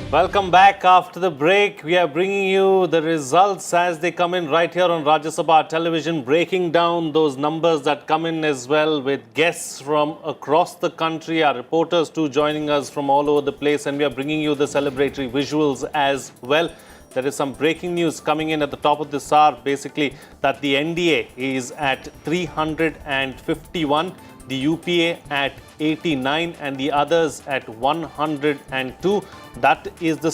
Welcome back after the break. We are bringing you the results as they come in right here on Rajya Sabha television, breaking down those numbers that come in as well with guests from across the country, our reporters too joining us from all over the place, and we are bringing you the celebratory visuals as well. There is some breaking news coming in at the top of this hour, basically that the NDA is at 351, the UPA at 89 and the others at 102. That is the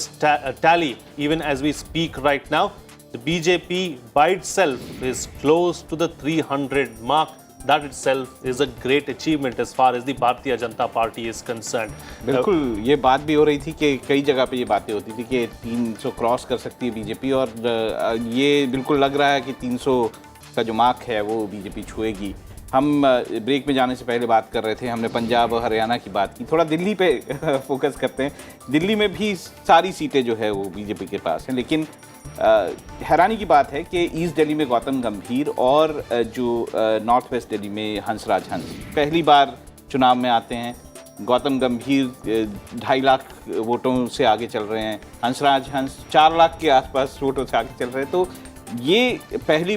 tally even as we speak right now. The BJP by itself is close to the 300 mark. That itself is a great achievement as far as the Bharatiya Janata Party is concerned. बिल्कुल ये बात भी हो रही थी कि कई जगह पे ये बातें होती थी कि 300 क्रॉस कर सकती है बीजेपी और ये बिल्कुल लग रहा है कि 300 का जो मार्क है वो बीजेपी छुएगी। हम ब्रेक में जाने से पहले बात कर रहे थे, हमने पंजाब और हरियाणा की बात की, थोड़ा दिल्ली पे फोकस करते हैं। दिल्ली में भी सारी सीटें जो है वो बीजेपी के पास हैं, लेकिन हैरानी की बात है कि ईस्ट दिल्ली में गौतम गंभीर और जो नॉर्थ वेस्ट दिल्ली में हंसराज हंस पहली बार चुनाव में आते हैं। गौतम गंभीर 2.5 लाख वोटों से आगे चल रहे हैं, हंसराज हंस 4 लाख के आसपास वोटों से आगे चल रहे हैं। तो ये पहली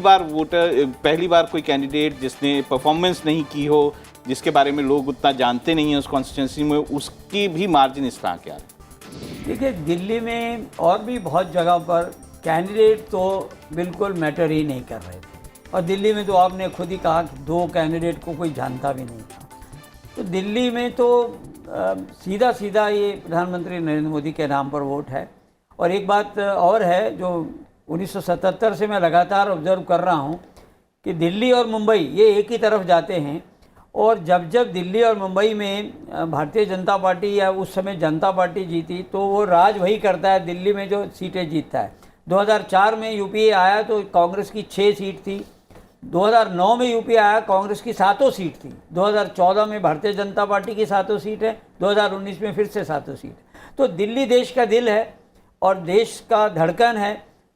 बार कोई कैंडिडेट जिसने परफॉर्मेंस नहीं की हो, जिसके बारे में लोग उतना जानते नहीं हैं उस कॉन्स्टिट्यूंसी में, उसकी भी मार्जिन इस तरह के आ रहे। देखिए, दिल्ली में और भी बहुत जगह पर कैंडिडेट तो बिल्कुल मैटर ही नहीं कर रहे थे और दिल्ली में तो आपने खुद ही कहा कि 2 कैंडिडेट को कोई जानता भी नहीं था। तो दिल्ली में तो सीधा सीधा ये प्रधानमंत्री नरेंद्र मोदी के नाम पर वोट है। और एक बात और है जो 1977 से मैं लगातार ऑब्जर्व कर रहा हूँ कि दिल्ली और मुंबई ये एक ही तरफ जाते हैं और जब दिल्ली और मुंबई में भारतीय जनता पार्टी या उस समय जनता पार्टी जीती तो वो राज वही करता है, दिल्ली में जो सीटें जीतता है। 2004 में यूपीए आया तो कांग्रेस की 6 सीट थी, 2009 में यूपीए आया कांग्रेस की 7 सीट थी, 2014 में भारतीय जनता पार्टी की 7 सीट है, 2019 में फिर से 7 सीट। तो दिल्ली देश का दिल है और देश का धड़कन है।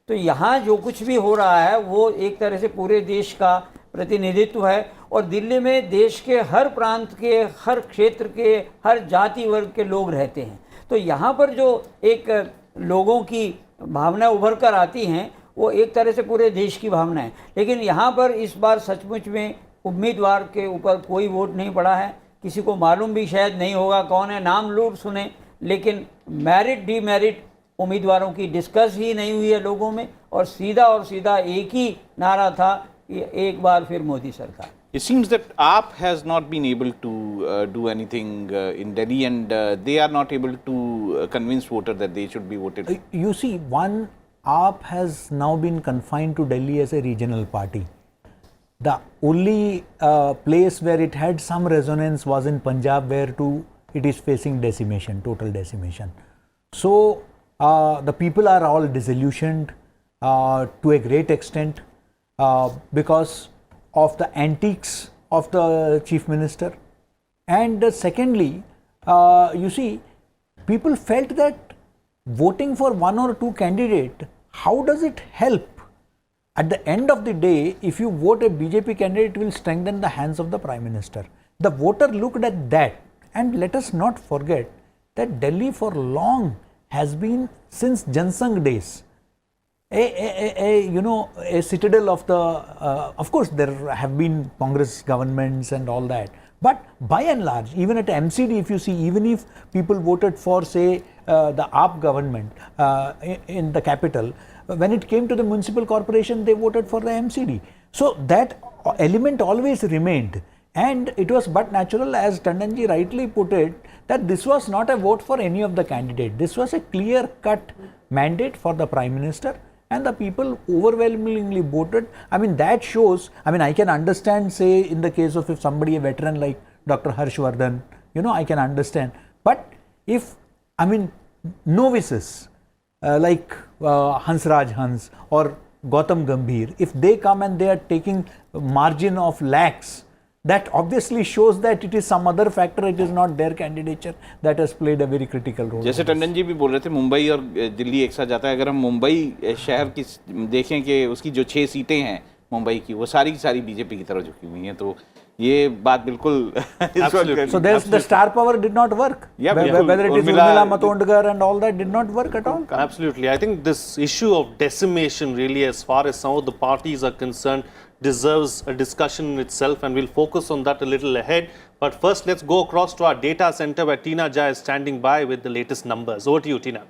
तो यहाँ जो कुछ भी हो रहा है वो एक तरह से पूरे देश का प्रतिनिधित्व है और दिल्ली में देश के हर प्रांत के, हर क्षेत्र के, हर जाति वर्ग के लोग रहते हैं। तो यहाँ पर जो एक लोगों की भावना उभर कर आती हैं वो एक तरह से पूरे देश की भावना है। लेकिन यहाँ पर इस बार सचमुच में उम्मीदवार के ऊपर कोई वोट नहीं पड़ा है, किसी को मालूम भी शायद नहीं होगा कौन है, नाम जरूर सुने, लेकिन मेरिट डीमेरिट उम्मीदवारों की डिस्कस ही नहीं हुई है लोगों में और सीधा एक ही नारा था कि एक बार फिर मोदी सरकार। It seems that AAP has not been able to do anything in Delhi and they are not able to convince voters that they should be voted. You see, AAP has now been confined to Delhi as a regional party. The only place where it had some resonance was in Punjab, where it is facing decimation, total decimation. So the people are all disillusioned to a great extent because of the antics of the chief minister. And secondly, you see, people felt that voting for 1 or 2 candidate, how does it help? At the end of the day, if you vote a BJP candidate, it will strengthen the hands of the Prime Minister. The voter looked at that, and let us not forget that Delhi for long has been, since Jansangh days, a citadel of the, of course there have been Congress governments and all that, but by and large, even at MCD, if you see, even if people voted for, say, the AAP government in the capital, when it came to the municipal corporation, they voted for the MCD. So that element always remained, and it was but natural, as Tandonji rightly put it, that this was not a vote for any of the candidates. This was a clear-cut mandate for the Prime Minister, and the people overwhelmingly voted. I mean, that shows, I mean, I can understand, say, in the case of if somebody, a veteran like Dr. Harshvardhan, I can understand. But if, I mean, novices like Hansraj Hans or Gautam Gambhir, if they come and they are taking margin of lakhs, that obviously shows that it is some other factor, it is not their candidature that has played a very critical role. जैसे टंडन जी भी बोल रहे थे, मुंबई और दिल्ली एक साथ जाता है। अगर हम मुंबई शहर की देखें कि उसकी जो 6 सीटें हैं मुंबई की, वो सारी की सारी बीजेपी की तरफ झुकी हुई हैं, तो ये बात बिल्कुल Absolutely. So there's the star power did not work. Yeah, Whether it is Urmila Urmila Matondkar and all that did not work at all. Absolutely. I think this issue of decimation, really, as far as some of the parties are concerned, deserves a discussion in itself, and we'll focus on that a little ahead. But first, let's go across to our data center where Tina Jha is standing by with the latest numbers. Over to you, Tina.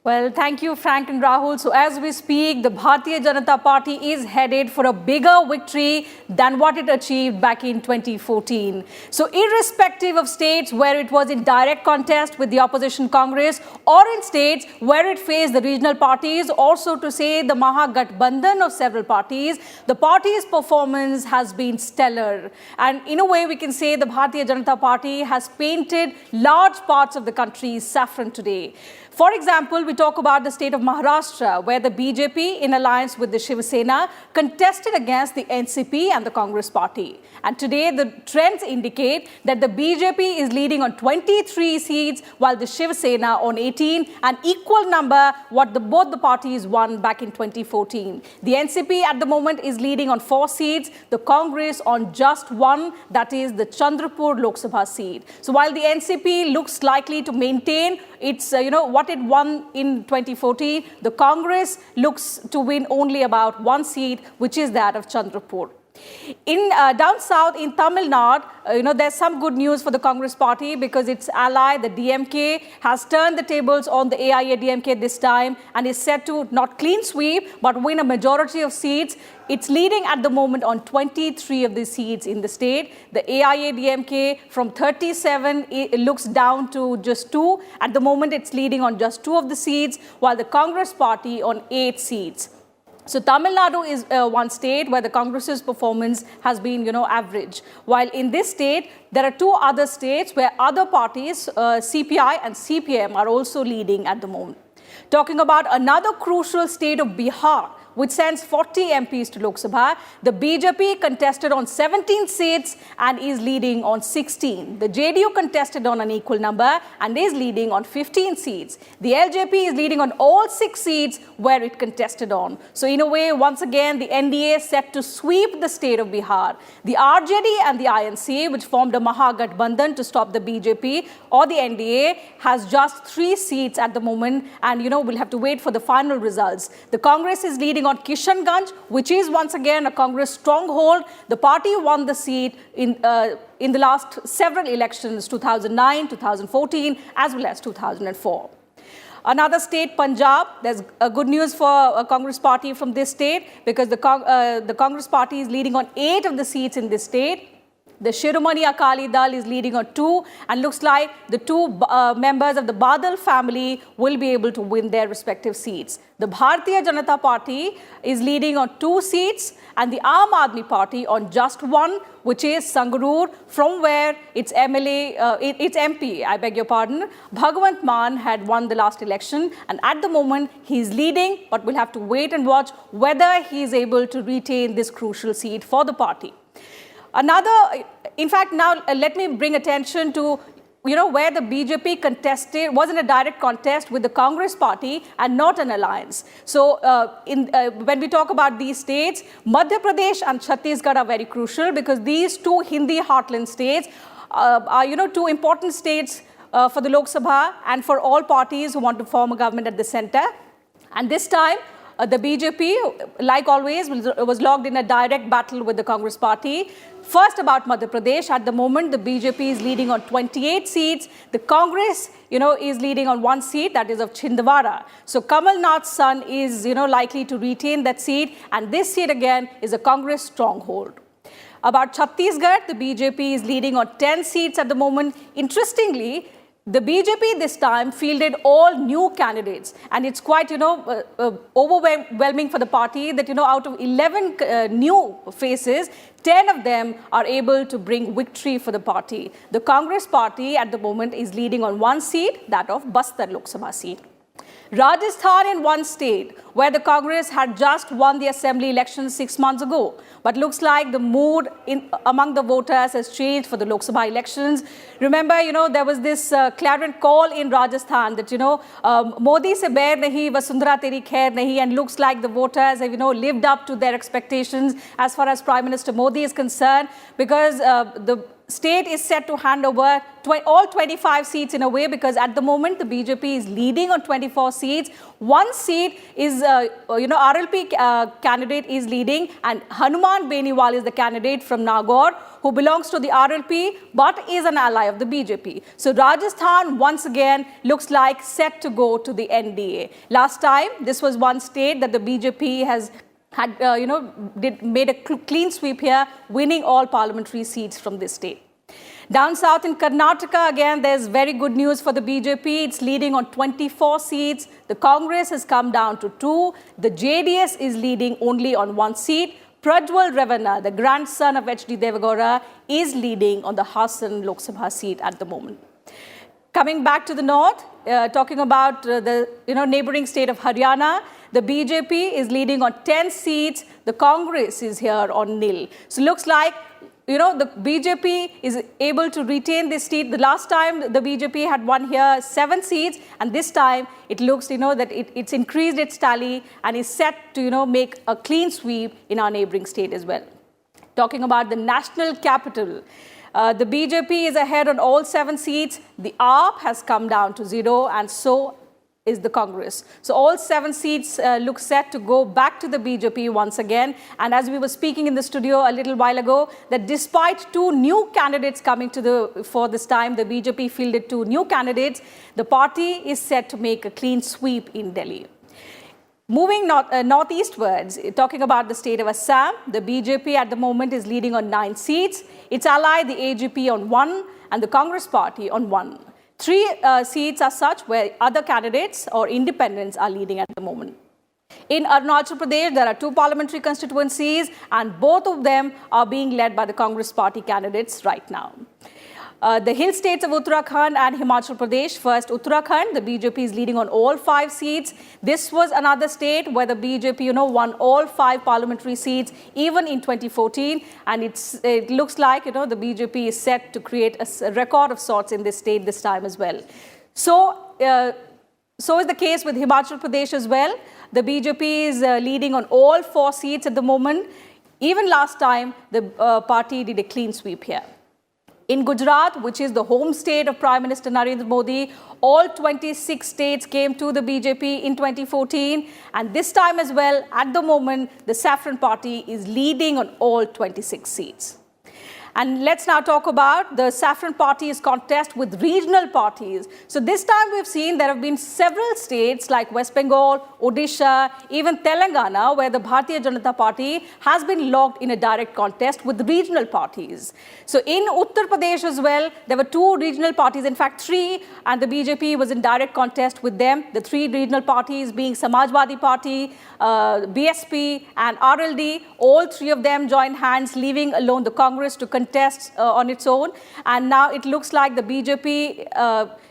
Well, thank you, Frank and Rahul. So as we speak, the Bharatiya Janata Party is headed for a bigger victory than what it achieved back in 2014. So irrespective of states where it was in direct contest with the opposition Congress, or in states where it faced the regional parties, also to say the Mahagathbandhan of several parties, the party's performance has been stellar. And in a way, we can say the Bharatiya Janata Party has painted large parts of the country saffron today. For example, we talk about the state of Maharashtra, where the BJP, in alliance with the Shiv Sena, contested against the NCP and the Congress party. And today, the trends indicate that the BJP is leading on 23 seats, while the Shiv Sena on 18, an equal number what both the parties won back in 2014. The NCP at the moment is leading on 4 seats, the Congress on just 1, that is the Chandrapur Lok Sabha seat. So while the NCP looks likely to maintain its, what it won in 2014, the Congress looks to win only about 1 seat, which is that of Chandrapur. In down south in Tamil Nadu, there's some good news for the Congress party because its ally, the DMK, has turned the tables on the AIADMK this time and is set to not clean sweep but win a majority of seats. It's leading at the moment on 23 of the seats in the state. The AIADMK from 37 it looks down to just 2. At the moment, it's leading on just 2 of the seats, while the Congress party on 8 seats. So Tamil Nadu is one state where the Congress's performance has been, average. While in this state, there are 2 other states where other parties, CPI and CPM, are also leading at the moment. Talking about another crucial state of Bihar, which sends 40 MPs to Lok Sabha, the BJP contested on 17 seats and is leading on 16. The JDU contested on an equal number and is leading on 15 seats. The LJP is leading on all 6 seats where it contested on. So in a way, once again, the NDA is set to sweep the state of Bihar. The RJD and the INC, which formed a Mahagathbandhan to stop the BJP or the NDA, has just 3 seats at the moment, and we'll have to wait for the final results. The Congress is leading on Kishanganj, which is once again a Congress stronghold. The party won the seat in the last several elections, 2009, 2014, as well as 2004. Another state, Punjab, there's good news for a Congress party from this state because the Congress party is leading on 8 of the seats in this state. The Shiromani Akali Dal is leading on 2, and looks like the 2 members of the Badal family will be able to win their respective seats. The Bharatiya Janata Party is leading on 2 seats and the Aam Aadmi Party on just 1, which is Sangrur, from where its MP, Bhagwant Mann had won the last election, and at the moment he is leading, but we'll have to wait and watch whether he is able to retain this crucial seat for the party. In fact, now let me bring attention to, where the BJP was in a direct contest with the Congress party and not an alliance. So when we talk about these states, Madhya Pradesh and Chhattisgarh are very crucial because these 2 Hindi heartland states are, 2 important states for the Lok Sabha and for all parties who want to form a government at the center. And this time, the BJP, like always, was logged in a direct battle with the Congress party. First, about Madhya Pradesh, at the moment, the BJP is leading on 28 seats. The Congress, is leading on 1 seat, that is of Chhindwara. So Kamal Nath's son is, likely to retain that seat. And this seat, again, is a Congress stronghold. About Chhattisgarh, the BJP is leading on 10 seats at the moment. Interestingly, the BJP this time fielded all new candidates, and it's quite, overwhelming for the party that, out of 11 new faces, 10 of them are able to bring victory for the party. The Congress party at the moment is leading on 1 seat, that of Bastar Lok Sabha seat. Rajasthan in one state where the Congress had just won the assembly elections 6 months ago. But looks like the mood among the voters has changed for the Lok Sabha elections. Remember, there was this clarion call in Rajasthan that, Modi se bair nahi, Vasundhara teri khair nahi, and looks like the voters have, lived up to their expectations as far as Prime Minister Modi is concerned, because the state is set to hand over all 25 seats in a way, because at the moment the BJP is leading on 24 seats. One seat is, RLP candidate is leading, and Hanuman Beniwal is the candidate from Nagaur who belongs to the RLP but is an ally of the BJP. So Rajasthan once again looks like set to go to the NDA. Last time this was one state that the BJP had made a clean sweep here, winning all parliamentary seats from this state. Down south in Karnataka, again, there's very good news for the BJP. It's leading on 24 seats. The Congress has come down to 2. The JDS is leading only on 1 seat. Prajwal Ravana, the grandson of H.D. Devagowda, is leading on the Hassan Lok Sabha seat at the moment. Coming back to the north, talking about the neighboring state of Haryana, the BJP is leading on 10 seats. The Congress is here on nil. So looks like, the BJP is able to retain this seat. The last time the BJP had won here 7 seats, and this time it looks, that it's increased its tally and is set to, make a clean sweep in our neighboring state as well. Talking about the national capital, the BJP is ahead on all 7 seats. The AAP has come down to 0, and so is the Congress. So all 7 seats look set to go back to the BJP once again. And as we were speaking in the studio a little while ago, that despite 2 new candidates coming to the fore this time, the BJP fielded 2 new candidates. The party is set to make a clean sweep in Delhi. Moving northeastwards, talking about the state of Assam, the BJP at the moment is leading on 9 seats. Its ally, the AGP, on 1, and the Congress party on 1. 3 seats are such where other candidates or independents are leading at the moment. In Arunachal Pradesh, there are 2 parliamentary constituencies, and both of them are being led by the Congress party candidates right now. The hill states of Uttarakhand and Himachal Pradesh. First, Uttarakhand, the BJP is leading on all 5 seats. This was another state where the BJP, won all 5 parliamentary seats, even in 2014. And it looks like, the BJP is set to create a record of sorts in this state this time as well. So is the case with Himachal Pradesh as well. The BJP is leading on all 4 seats at the moment. Even last time, the party did a clean sweep here. In Gujarat, which is the home state of Prime Minister Narendra Modi, all 26 states came to the BJP in 2014. And this time as well, at the moment, the Saffron Party is leading on all 26 seats. And let's now talk about the Saffron Party's contest with regional parties. So this time we've seen there have been several states like West Bengal, Odisha, even Telangana, where the Bharatiya Janata Party has been locked in a direct contest with regional parties. So in Uttar Pradesh as well, there were 2 regional parties, in fact 3, and the BJP was in direct contest with them. The 3 regional parties being Samajwadi Party, BSP and RLD, all 3 of them joined hands, leaving alone the Congress to contest on its own. And now it looks like the BJP,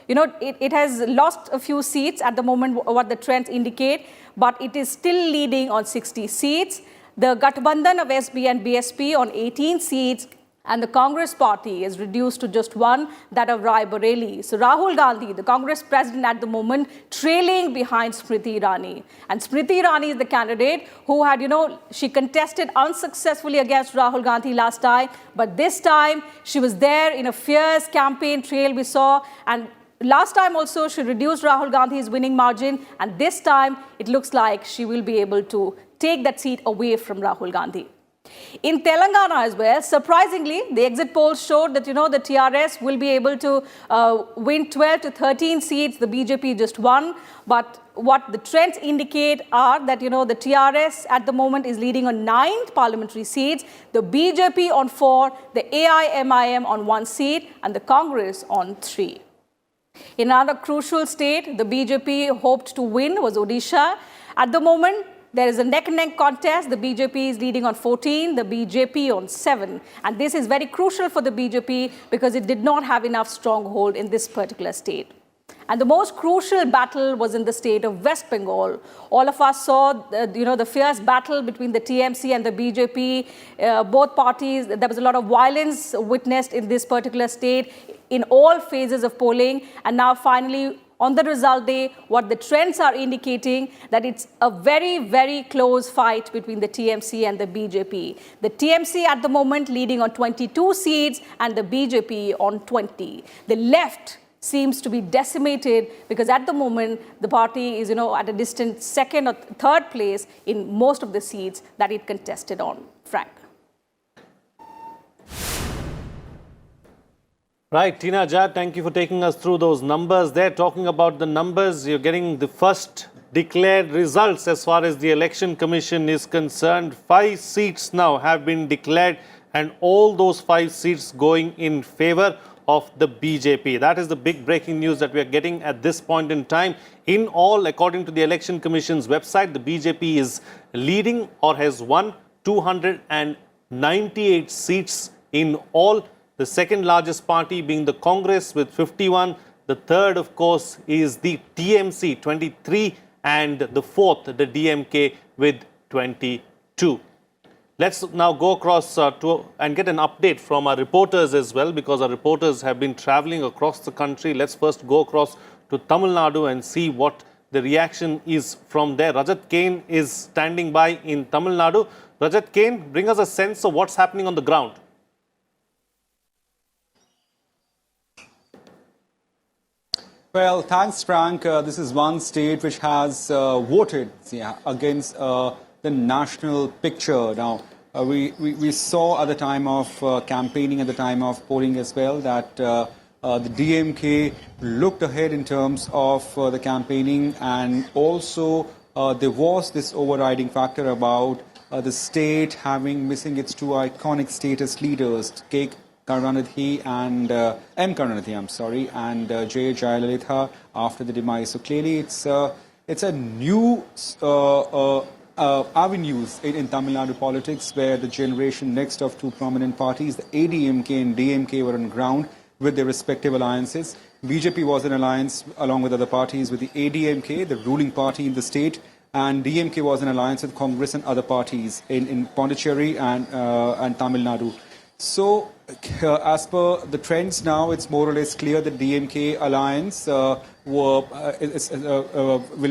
it has lost a few seats at the moment, what the trends indicate, but it is still leading on 60 seats. The Gathbandhan of SB and BSP on 18 seats, and the Congress party is reduced to just 1, that of Rai Bareli. So Rahul Gandhi, the Congress president at the moment, trailing behind Smriti Irani. And Smriti Irani is the candidate who had, she contested unsuccessfully against Rahul Gandhi last time. But this time, she was there in a fierce campaign trail we saw. And last time also, she reduced Rahul Gandhi's winning margin. And this time, it looks like she will be able to take that seat away from Rahul Gandhi. In Telangana as well, surprisingly, the exit polls showed that, the TRS will be able to win 12 to 13 seats. The BJP just won. But what the trends indicate are that, the TRS at the moment is leading on 9 parliamentary seats, the BJP on 4, the AIMIM on 1 seat, and the Congress on 3. In another crucial state, the BJP hoped to win was Odisha. At the moment, there is a neck-and-neck contest. The BJP is leading on 14, the BJP on 7. And this is very crucial for the BJP because it did not have enough stronghold in this particular state. And the most crucial battle was in the state of West Bengal. All of us saw, the fierce battle between the TMC and the BJP. Both parties, there was a lot of violence witnessed in this particular state in all phases of polling. And now finally, on the result day, what the trends are indicating that it's a very, very close fight between the TMC and the BJP. The TMC at the moment leading on 22 seats and the BJP on 20. The left seems to be decimated because at the moment the party is, at a distant second or third place in most of the seats that it contested on. Frank. Right, Tina Jad, thank you for taking us through those numbers. They're talking about the numbers. You're getting the first declared results as far as the Election Commission is concerned. 5 seats now have been declared, and all those 5 seats going in favor of the BJP. That is the big breaking news that we are getting at this point in time. In all, according to the Election Commission's website, the BJP is leading or has won 298 seats in all. The second largest party being the Congress with 51. The third, of course, is the TMC, 23. And the fourth, the DMK, with 22. Let's now go across and get an update from our reporters as well, because our reporters have been traveling across the country. Let's first go across to Tamil Nadu and see what the reaction is from there. Rajat Kane is standing by in Tamil Nadu. Rajat Kane, bring us a sense of what's happening on the ground. Well, thanks, Frank. This is one state which has voted against the national picture. Now, we saw at the time of campaigning, at the time of polling as well, that the DMK looked ahead in terms of the campaigning, and also there was this overriding factor about the state missing its 2 iconic status leaders, K. Karunanidhi and M. Karunanidhi, and J. Jayalalitha after the demise. So clearly it's a new avenues in Tamil Nadu politics, where the generation next of 2 prominent parties, the ADMK and DMK, were on ground with their respective alliances. BJP was in alliance along with other parties with the ADMK, the ruling party in the state, and DMK was in alliance with Congress and other parties in Pondicherry and Tamil Nadu. So, as per the trends now, it's more or less clear that DMK alliance will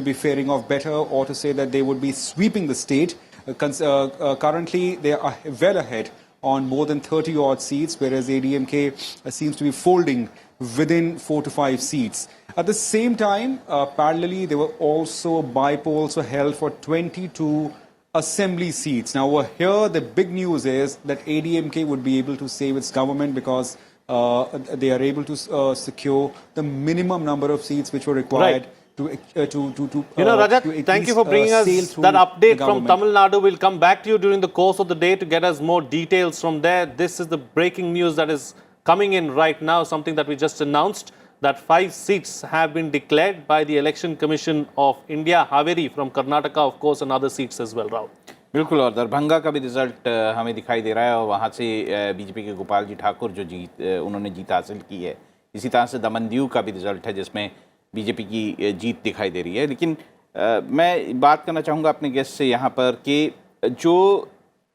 be faring off better, or to say that they would be sweeping the state. Currently, they are well ahead on more than 30-odd seats, whereas ADMK seems to be folding within 4 to 5 seats. At the same time, parallelly, there were also by-polls held for 22 assembly seats. Now, over here, the big news is that ADMK would be able to save its government because they are able to secure the minimum number of seats which were required. Right. Rajat, thank you for bringing us that update from Tamil Nadu. We'll come back to you during the course of the day to get us more details from there. This is the breaking news that is coming in right now, something that we just announced, that 5 seats have been declared by the Election Commission of India. Haveri from Karnataka, of course, and other seats as well, Rahul. बिल्कुल, और दरभंगा का भी result हमें दिखाई दे रहा है, और वहाँ से बीजेपी के गोपाल जी ठाकुर जो उन्होंने जीत हासिल की है. इसी तरह से दमन-दीव का भी रिजल्ट है जिसमें बीजेपी की जीत दिखाई दे रही है. लेकिन मैं बात करना चाहूँगा अपने गेस्ट से यहाँ पर कि जो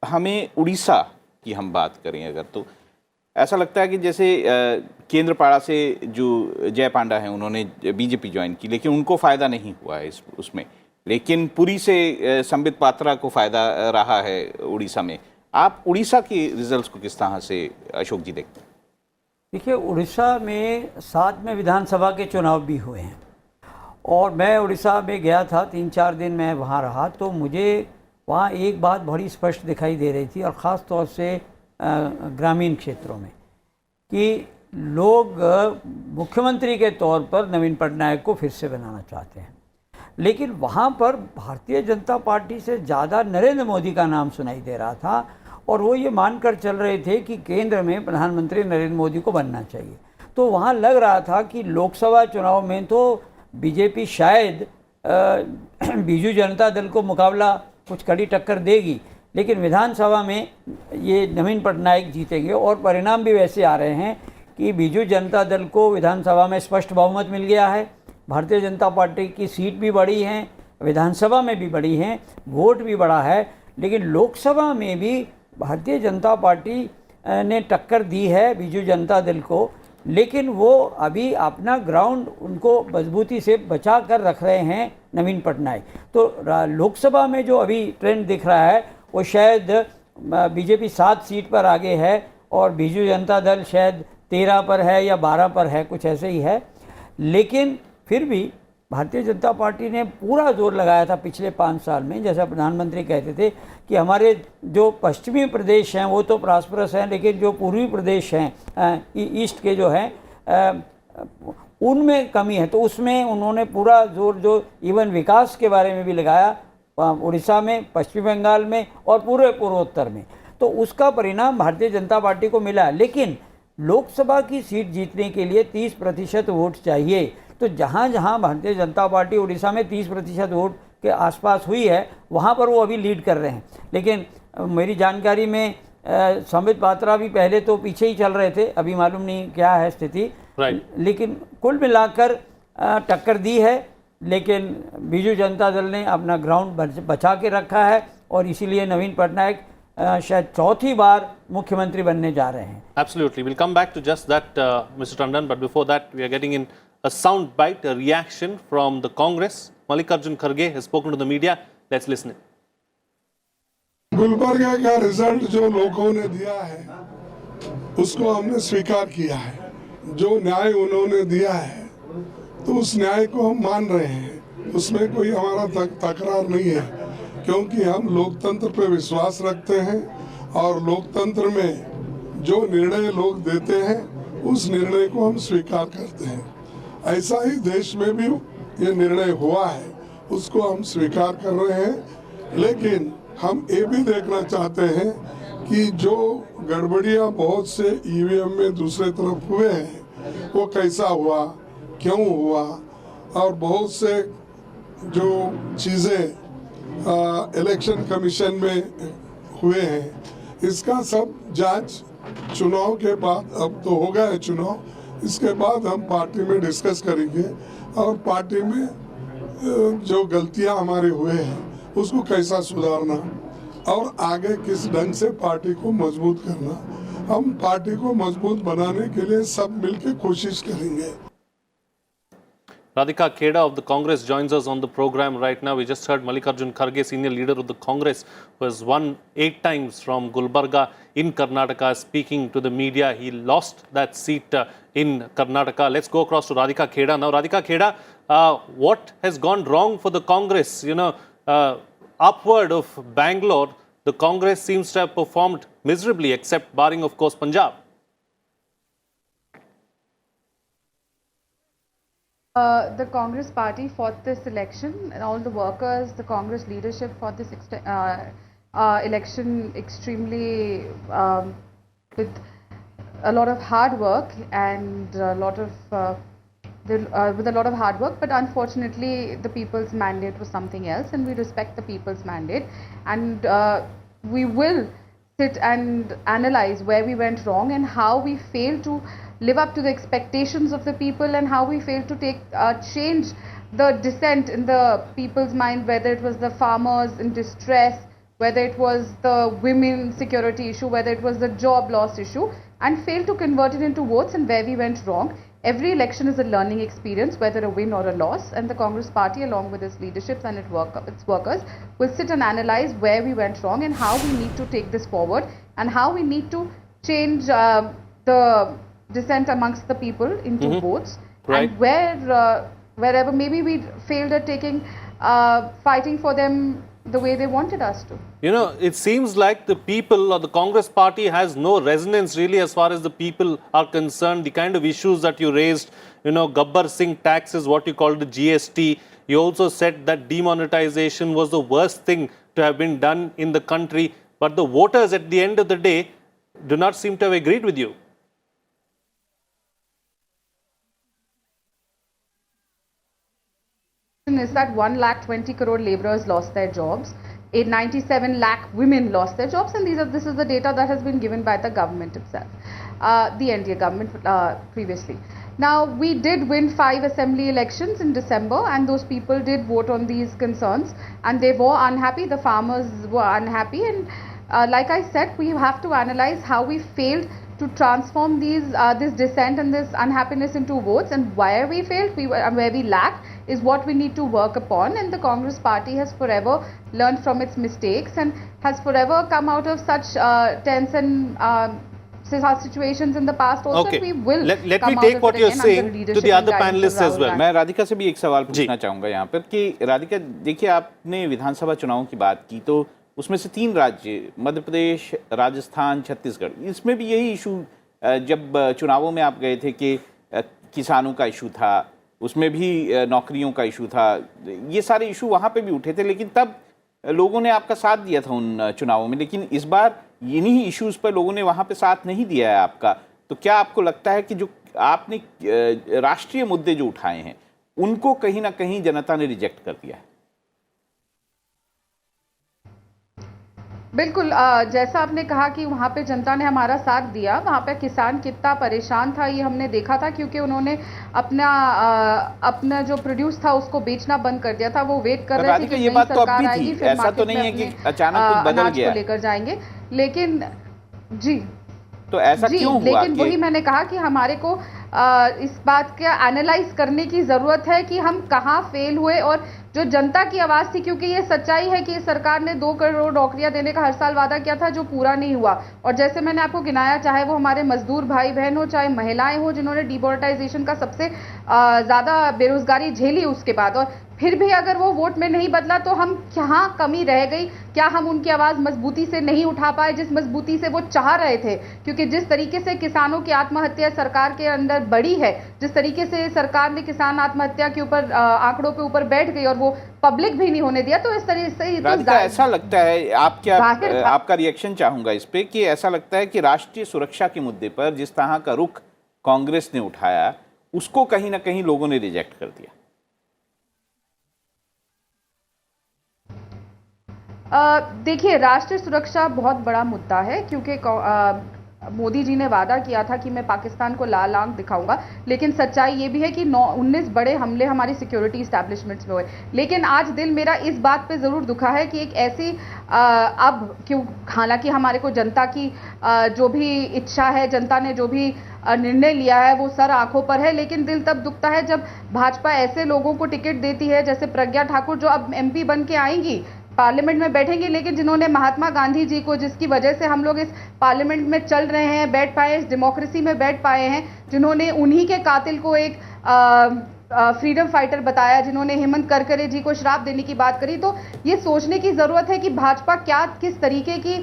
हमें उड़ीसा की हम बात करें अगर, तो ऐसा लगता है कि जैसे केंद्रपाड़ा से जो जय पांडा हैं उन्होंने बीजेपी ज्वाइन की, लेकिन उनको फ़ायदा नहीं हुआ है उसमें, लेकिन पुरी से संबित पात्रा को फ़ायदा रहा है उड़ीसा में. आप उड़ीसा के रिजल्ट्स को किस तरह से अशोक जी देखते हैं? देखिए, उड़ीसा में 7 में विधानसभा के चुनाव भी हुए हैं, और मैं उड़ीसा में गया था, 3-4 दिन मैं वहाँ रहा, तो मुझे वहाँ एक बात बड़ी स्पष्ट दिखाई दे रही थी, और ख़ास तौर से ग्रामीण क्षेत्रों में, कि लोग मुख्यमंत्री के तौर पर नवीन पटनायक को फिर से बनाना चाहते हैं, लेकिन वहाँ पर भारतीय जनता पार्टी से ज़्यादा नरेंद्र मोदी का नाम सुनाई दे रहा था, और वो ये मानकर चल रहे थे कि केंद्र में प्रधानमंत्री नरेंद्र मोदी को बनना चाहिए. तो वहाँ लग रहा था कि लोकसभा चुनाव में तो बीजेपी शायद बीजू जनता दल को मुकाबला कुछ कड़ी टक्कर देगी, लेकिन विधानसभा में ये नवीन पटनायक जीतेंगे, और परिणाम भी वैसे आ रहे हैं कि बीजू जनता दल को विधानसभा में स्पष्ट बहुमत मिल गया है, भारतीय जनता पार्टी की सीट भी बढ़ी हैं, विधानसभा में भी बढ़ी हैं, वोट भी बढ़ा है, लेकिन लोकसभा में भी भारतीय जनता पार्टी ने टक्कर दी है बीजू जनता दल को, लेकिन वो अभी अपना ग्राउंड उनको मजबूती से बचा कर रख रहे हैं नवीन पटनायक। तो लोकसभा में जो अभी ट्रेंड दिख रहा है वो शायद बीजेपी 7 सीट पर आगे है और बीजू जनता दल शायद 13 पर है या 12 पर है, कुछ ऐसे ही है। लेकिन फिर भी भारतीय जनता पार्टी ने पूरा जोर लगाया था पिछले 5 साल में, जैसा प्रधानमंत्री कहते थे कि हमारे जो पश्चिमी प्रदेश हैं वो तो प्रॉस्परस हैं, लेकिन जो पूर्वी प्रदेश हैं ईस्ट के जो हैं उनमें कमी है। तो उसमें उन्होंने पूरा जोर जो इवन विकास के बारे में भी लगाया, उड़ीसा में, पश्चिम बंगाल में और पूरे पूर्वोत्तर में। तो उसका परिणाम भारतीय जनता पार्टी को मिला। लेकिन लोकसभा की सीट जीतने के लिए 30% वोट चाहिए। तो जहाँ जहाँ भारतीय जनता पार्टी उड़ीसा में 30% वोट के आसपास हुई है वहाँ पर वो अभी लीड कर रहे हैं। लेकिन मेरी जानकारी में संबित पात्रा भी पहले तो पीछे ही चल रहे थे, अभी मालूम नहीं क्या है स्थिति। लेकिन कुल मिलाकर टक्कर दी है, लेकिन बीजू जनता दल ने अपना ग्राउंड बचा के रखा है और इसीलिए नवीन पटनायक शायद चौथी बार मुख्यमंत्री बनने जा रहे हैं। Absolutely. We'll come back to just that, Mr. Tandon. But before that, we are getting in a sound bite, a reaction from the Congress. Mallikarjun Kharge has spoken to the media. Let's listen. Gulbarga का result जो लोगों ने दिया है उसको हमने स्वीकार किया है। जो न्याय उन्होंने दिया है तो उस न्याय को हम मान रहे हैं, उसमें कोई हमारा तकरार नहीं है, क्योंकि हम लोकतंत्र पे विश्वास रखते हैं और लोकतंत्र में जो निर्णय लोग देते हैं उस निर्णय को हम स्वीकार करते हैं। ऐसा ही देश में भी ये निर्णय हुआ है, उसको हम स्वीकार कर रहे हैं। लेकिन हम ये भी देखना चाहते हैं कि जो गड़बड़ियां बहुत से ईवीएम में दूसरे तरफ हुए हैं वो कैसा हुआ, क्यों हुआ, और बहुत से जो चीज़ें इलेक्शन कमीशन में हुए हैं, इसका सब जांच चुनाव के बाद, अब तो हो गया है चुनाव, इसके बाद हम पार्टी में डिस्कस करेंगे और पार्टी में जो गलतियां हमारे हुए हैं उसको कैसा सुधारना और आगे किस ढंग से पार्टी को मजबूत करना, हम पार्टी को मजबूत बनाने के लिए सब मिलकर कोशिश करेंगे। Radhika Kheda of the Congress joins us on the program right now. We just heard Mallikarjun Kharge, senior leader of the Congress, who has won 8 times from Gulbarga in Karnataka, speaking to the media. He lost that seat in Karnataka. Let's go across to Radhika Kheda now. Radhika Kheda, what has gone wrong for the Congress? You know, upward of Bangalore, the Congress seems to have performed miserably, except barring, of course, Punjab. The Congress party fought this election, and all the workers, the Congress leadership fought this election extremely with a lot of hard work and with a lot of hard work. But unfortunately, the people's mandate was something else, and we respect the people's mandate, and we will sit and analyze where we went wrong and how we failed to live up to the expectations of the people, and how we failed to change the dissent in the people's mind, whether it was the farmers in distress, whether it was the women security issue, whether it was the job loss issue, and failed to convert it into votes, and where we went wrong. Every election is a learning experience, whether a win or a loss, and the Congress party, along with its leadership and its workers, will sit and analyze where we went wrong and how we need to take this forward, and how we need to change the dissent amongst the people into votes, Right. and wherever maybe we failed at fighting for them the way they wanted us to. You know, it seems like the people or the Congress party has no resonance really as far as the people are concerned. The kind of issues that you raised, you know, Gabbar Singh tax is what you called the GST. You also said that demonetization was the worst thing to have been done in the country. But the voters at the end of the day do not seem to have agreed with you. Is that 1,20,000 crore laborers lost their jobs, 97 lakh women lost their jobs, and this is the data that has been given by the government itself, the NDA government previously. Now, we did win 5 assembly elections in December, and those people did vote on these concerns, and they were unhappy. The farmers were unhappy, and like I said, we have to analyze how we failed to transform this dissent and this unhappiness into votes, and where we failed, where we lacked, is what we need to work upon. And the Congress party has forever learned from its mistakes and has forever come out of such tense and situations in the past also. Okay. We will let me come out take of what it you're again saying under to leadership the and other guidance of panelists as Rahul well. Gandhi. मैं राधिका से भी एक सवाल पूछना चाहूँगा यहाँ पर कि राधिका देखिए, आपने विधानसभा चुनावों की बात की तो उसमें से 3 राज्य मध्य प्रदेश, राजस्थान, छत्तीसगढ़, इसमें भी यही इशू जब चुनावों में आप गए थे कि किसानों का इशू था, उसमें भी नौकरियों का इशू था, ये सारे इशू वहाँ पे भी उठे थे, लेकिन तब लोगों ने आपका साथ दिया था उन चुनावों में। लेकिन इस बार इन्हीं इश्यूज पर लोगों ने वहाँ पे साथ नहीं दिया है आपका। तो क्या आपको लगता है कि जो आपने राष्ट्रीय मुद्दे जो उठाए हैं उनको कहीं ना कहीं जनता ने रिजेक्ट कर दिया है? बिल्कुल, जैसा आपने कहा कि वहाँ पे जनता ने हमारा साथ दिया, वहाँ पे किसान कितना परेशान था ये हमने देखा था, क्योंकि उन्होंने अपना जो प्रोड्यूस था उसको बेचना बंद कर दिया था। वो वेट कर रहे थे कि ये नई बात तो अब सरकार भी आएगी, थी, फिर ऐसा तो मार्केट नहीं में है कि अपने अचानक कुछ बदल अनाज गया को लेकर जाएंगे। लेकिन जी, तो ऐसा क्यों हुआ? लेकिन वही मैंने कहा कि हमारे को इस बात का एनालाइज करने की ज़रूरत है कि हम कहाँ फेल हुए, और जो जनता की आवाज़ थी, क्योंकि ये सच्चाई है कि इस सरकार ने 2 करोड़ नौकरियां देने का हर साल वादा किया था जो पूरा नहीं हुआ। और जैसे मैंने आपको गिनाया, चाहे वो हमारे मजदूर भाई बहन हो, चाहे महिलाएं हो जिन्होंने डिमोनेटाइजेशन का सबसे ज़्यादा बेरोजगारी झेली उसके बाद, और फिर भी अगर वो वोट में नहीं बदला तो हम कहाँ कमी रह गई? क्या हम उनकी आवाज़ मजबूती से नहीं उठा पाए जिस मजबूती से वो चाह रहे थे? क्योंकि जिस तरीके से किसानों की आत्महत्या सरकार के अंदर बढ़ी है, जिस तरीके से सरकार ने किसान आत्महत्या के ऊपर आंकड़ों पे ऊपर बैठ गई और वो पब्लिक भी नहीं होने दिया, तो इस तरीके से राधिका, ऐसा लगता है, आप क्या आपका रिएक्शन चाहूंगा इस पे, कि ऐसा लगता है कि राष्ट्रीय सुरक्षा के मुद्दे पर जिस तरह का रुख कांग्रेस ने उठाया उसको कहीं ना कहीं लोगों ने रिजेक्ट कर दिया? देखिए, राष्ट्रीय सुरक्षा बहुत बड़ा मुद्दा है, क्योंकि मोदी जी ने वादा किया था कि मैं पाकिस्तान को लाल आंख दिखाऊंगा, लेकिन सच्चाई ये भी है कि 19 बड़े हमले हमारी सिक्योरिटी इस्टेब्लिशमेंट्स में हुए। लेकिन आज दिल मेरा इस बात पे ज़रूर दुखा है कि एक ऐसी अब क्यों, हालांकि हमारे को जनता की जो भी इच्छा है, जनता ने जो भी निर्णय लिया है वो सर आंखों पर है, लेकिन दिल तब दुखता है जब भाजपा ऐसे लोगों को टिकट देती है, जैसे प्रज्ञा ठाकुर जो अब MP बन के आएंगी, पार्लियामेंट में बैठेंगे, लेकिन जिन्होंने महात्मा गांधी जी को, जिसकी वजह से हम लोग इस पार्लियामेंट में चल रहे हैं, बैठ पाए, इस डेमोक्रेसी में बैठ पाए हैं, जिन्होंने उन्हीं के कातिल को एक फ्रीडम फाइटर बताया, जिन्होंने हेमंत करकरे जी को श्राप देने की बात करी, तो ये सोचने की ज़रूरत है कि भाजपा किस तरीके की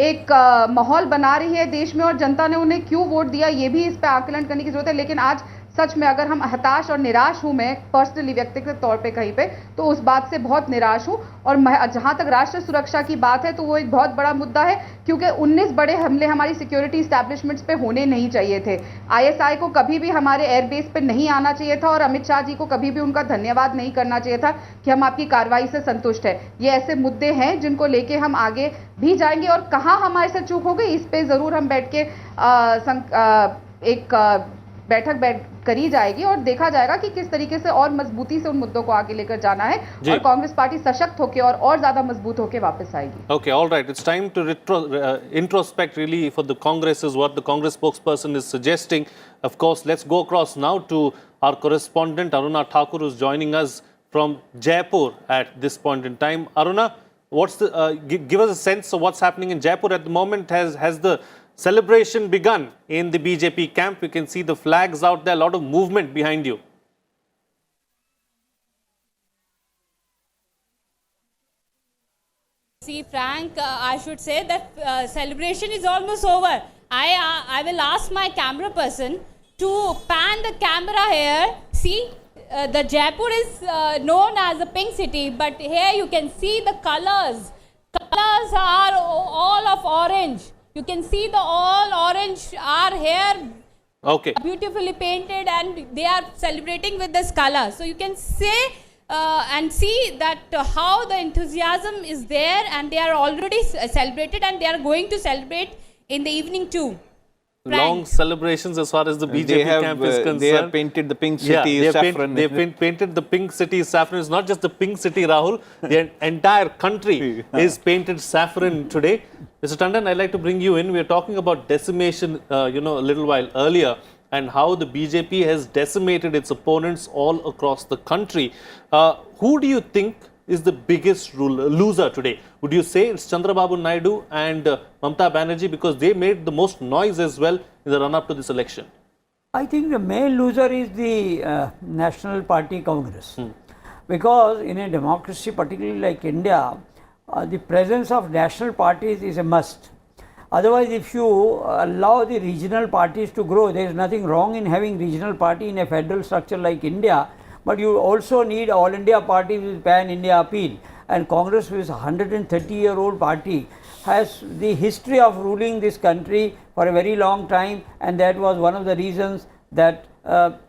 एक माहौल बना रही है देश में, और जनता ने उन्हें क्यों वोट दिया, ये भी इस पर आकलन करने की ज़रूरत है। लेकिन आज सच में अगर हम हताश और निराश हूं, मैं पर्सनली व्यक्तिगत तौर पे कहीं पे, तो उस बात से बहुत निराश हूं। और जहां तक राष्ट्रीय सुरक्षा की बात है तो वो एक बहुत बड़ा मुद्दा है, क्योंकि 19 बड़े हमले हमारी सिक्योरिटी इस्टेब्लिशमेंट्स पे होने नहीं चाहिए थे। ISI को कभी भी हमारे एयरबेस पे नहीं आना चाहिए था, और अमित शाह जी को कभी भी उनका धन्यवाद नहीं करना चाहिए था कि हम आपकी कार्रवाई से संतुष्ट है। ये ऐसे मुद्दे हैं जिनको लेके हम आगे भी जाएंगे, और कहाँ हमारे से चूक हो गई इस पे जरूर हम बैठ के एक बैठक करी जाएगी, और देखा जाएगा कि किस तरीके से और मजबूती से उन मुद्दों को आगे लेकर जाना है, और कांग्रेस पार्टी सशक्त होकर और ज्यादा मजबूत होकर वापस आएगी। Okay, all right. It's time to introspect really for the Congress is what the Congress spokesperson is suggesting. Of course, let's go across now to our correspondent Aruna Thakur, who's joining us from Jaipur at this point in time. Aruna, what's the give us a sense of what's happening in Jaipur at the moment? Has the celebration begun in the BJP camp? We can see the flags out there, a lot of movement behind you. See, Frank, I should say that celebration is almost over. I will ask my camera person to pan the camera here. See, the Jaipur is known as a pink city, but here you can see the colors. Colors are all of orange. You can see the all orange are here, okay, beautifully painted, and they are celebrating with this color. So you can say and see that how the enthusiasm is there, and they are already celebrated, and they are going to celebrate in the evening too. long celebrations as far as the BJP camp is concerned. They have painted the pink city saffron. They've painted the pink city saffron. It's not just the pink city, Rahul. The entire country is painted saffron today. Mr. Tandon, I'd like to bring you in. We are talking about decimation, a little while earlier, and how the BJP has decimated its opponents all across the country. Who do you think is the biggest loser today? Would you say it's Chandrababu Naidu and Mamata Banerjee, because they made the most noise as well in the run-up to this election? I think the main loser is the National Party Congress. Because in a democracy, particularly like India, the presence of national parties is a must. Otherwise, if you allow the regional parties to grow, there is nothing wrong in having regional party in a federal structure like India, but you also need all India party with pan-India appeal. And Congress, which is a 130-year-old party, has the history of ruling this country for a very long time, and that was one of the reasons that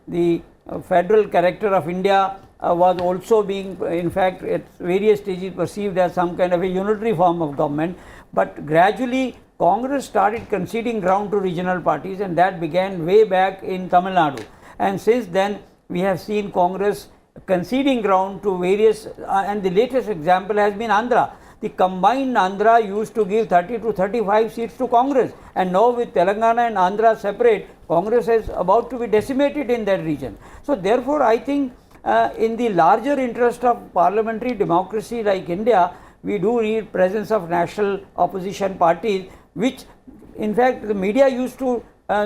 the federal character of India was also being, in fact, at various stages perceived as some kind of a unitary form of government. But gradually, Congress started conceding ground to regional parties, and that began way back in Tamil Nadu. And since then, we have seen Congress conceding ground to various, and the latest example has been Andhra. The combined Andhra used to give 30 to 35 seats to Congress, and now with Telangana and Andhra separate, Congress is about to be decimated in that region. So therefore, I think in the larger interest of parliamentary democracy like India, we do need presence of national opposition parties, which in fact the media used to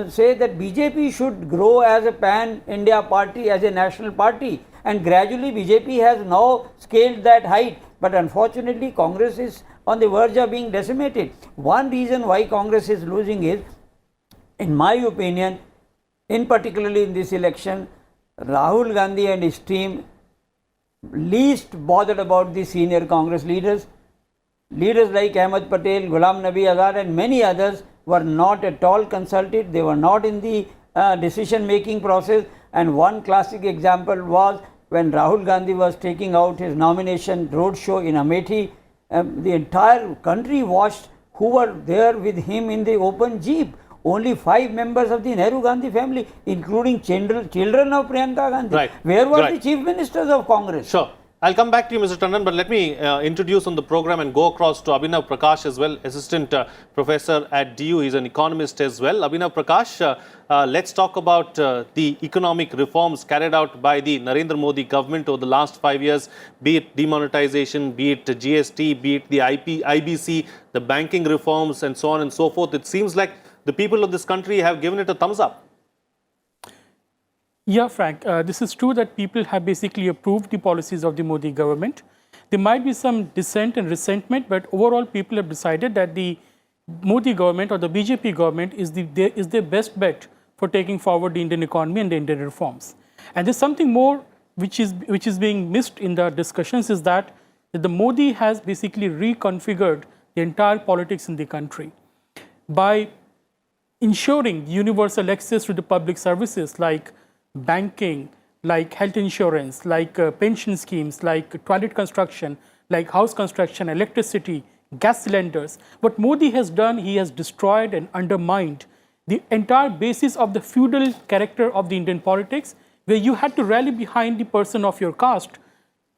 say that BJP should grow as a pan-India party, as a national party, and gradually BJP has now scaled that height, but unfortunately Congress is on the verge of being decimated. One reason why Congress is losing is, in my opinion, in particularly in this election, Rahul Gandhi and his team least bothered about the senior Congress leaders. Leaders like Ahmed Patel, Ghulam Nabi Azad and many others were not at all consulted. They were not in the decision making process, and one classic example was when Rahul Gandhi was taking out his nomination roadshow in Amethi. The entire country watched who were there with him in the open jeep. Only 5 members of the Nehru Gandhi family, including children of Priyanka Gandhi. Right. Where were the chief ministers of Congress? Sure. I'll come back to you, Mr. Tandon, but let me introduce on the program and go across to Abhinav Prakash as well, assistant professor at DU. He's an economist as well. Abhinav Prakash, let's talk about the economic reforms carried out by the Narendra Modi government over the last 5 years, be it demonetization, be it GST, be it the IBC, the banking reforms and so on and so forth. It seems like the people of this country have given it a thumbs up. Yeah, Frank, this is true that people have basically approved the policies of the Modi government. There might be some dissent and resentment, but overall people have decided that the Modi government or the BJP government is their best bet for taking forward the Indian economy and the Indian reforms. And there's something more which is being missed in the discussions, is that the Modi has basically reconfigured the entire politics in the country by ensuring universal access to the public services like banking, like health insurance, like pension schemes, like toilet construction, like house construction, electricity, gas cylinders. What Modi has done, he has destroyed and undermined the entire basis of the feudal character of the Indian politics, where you had to rally behind the person of your caste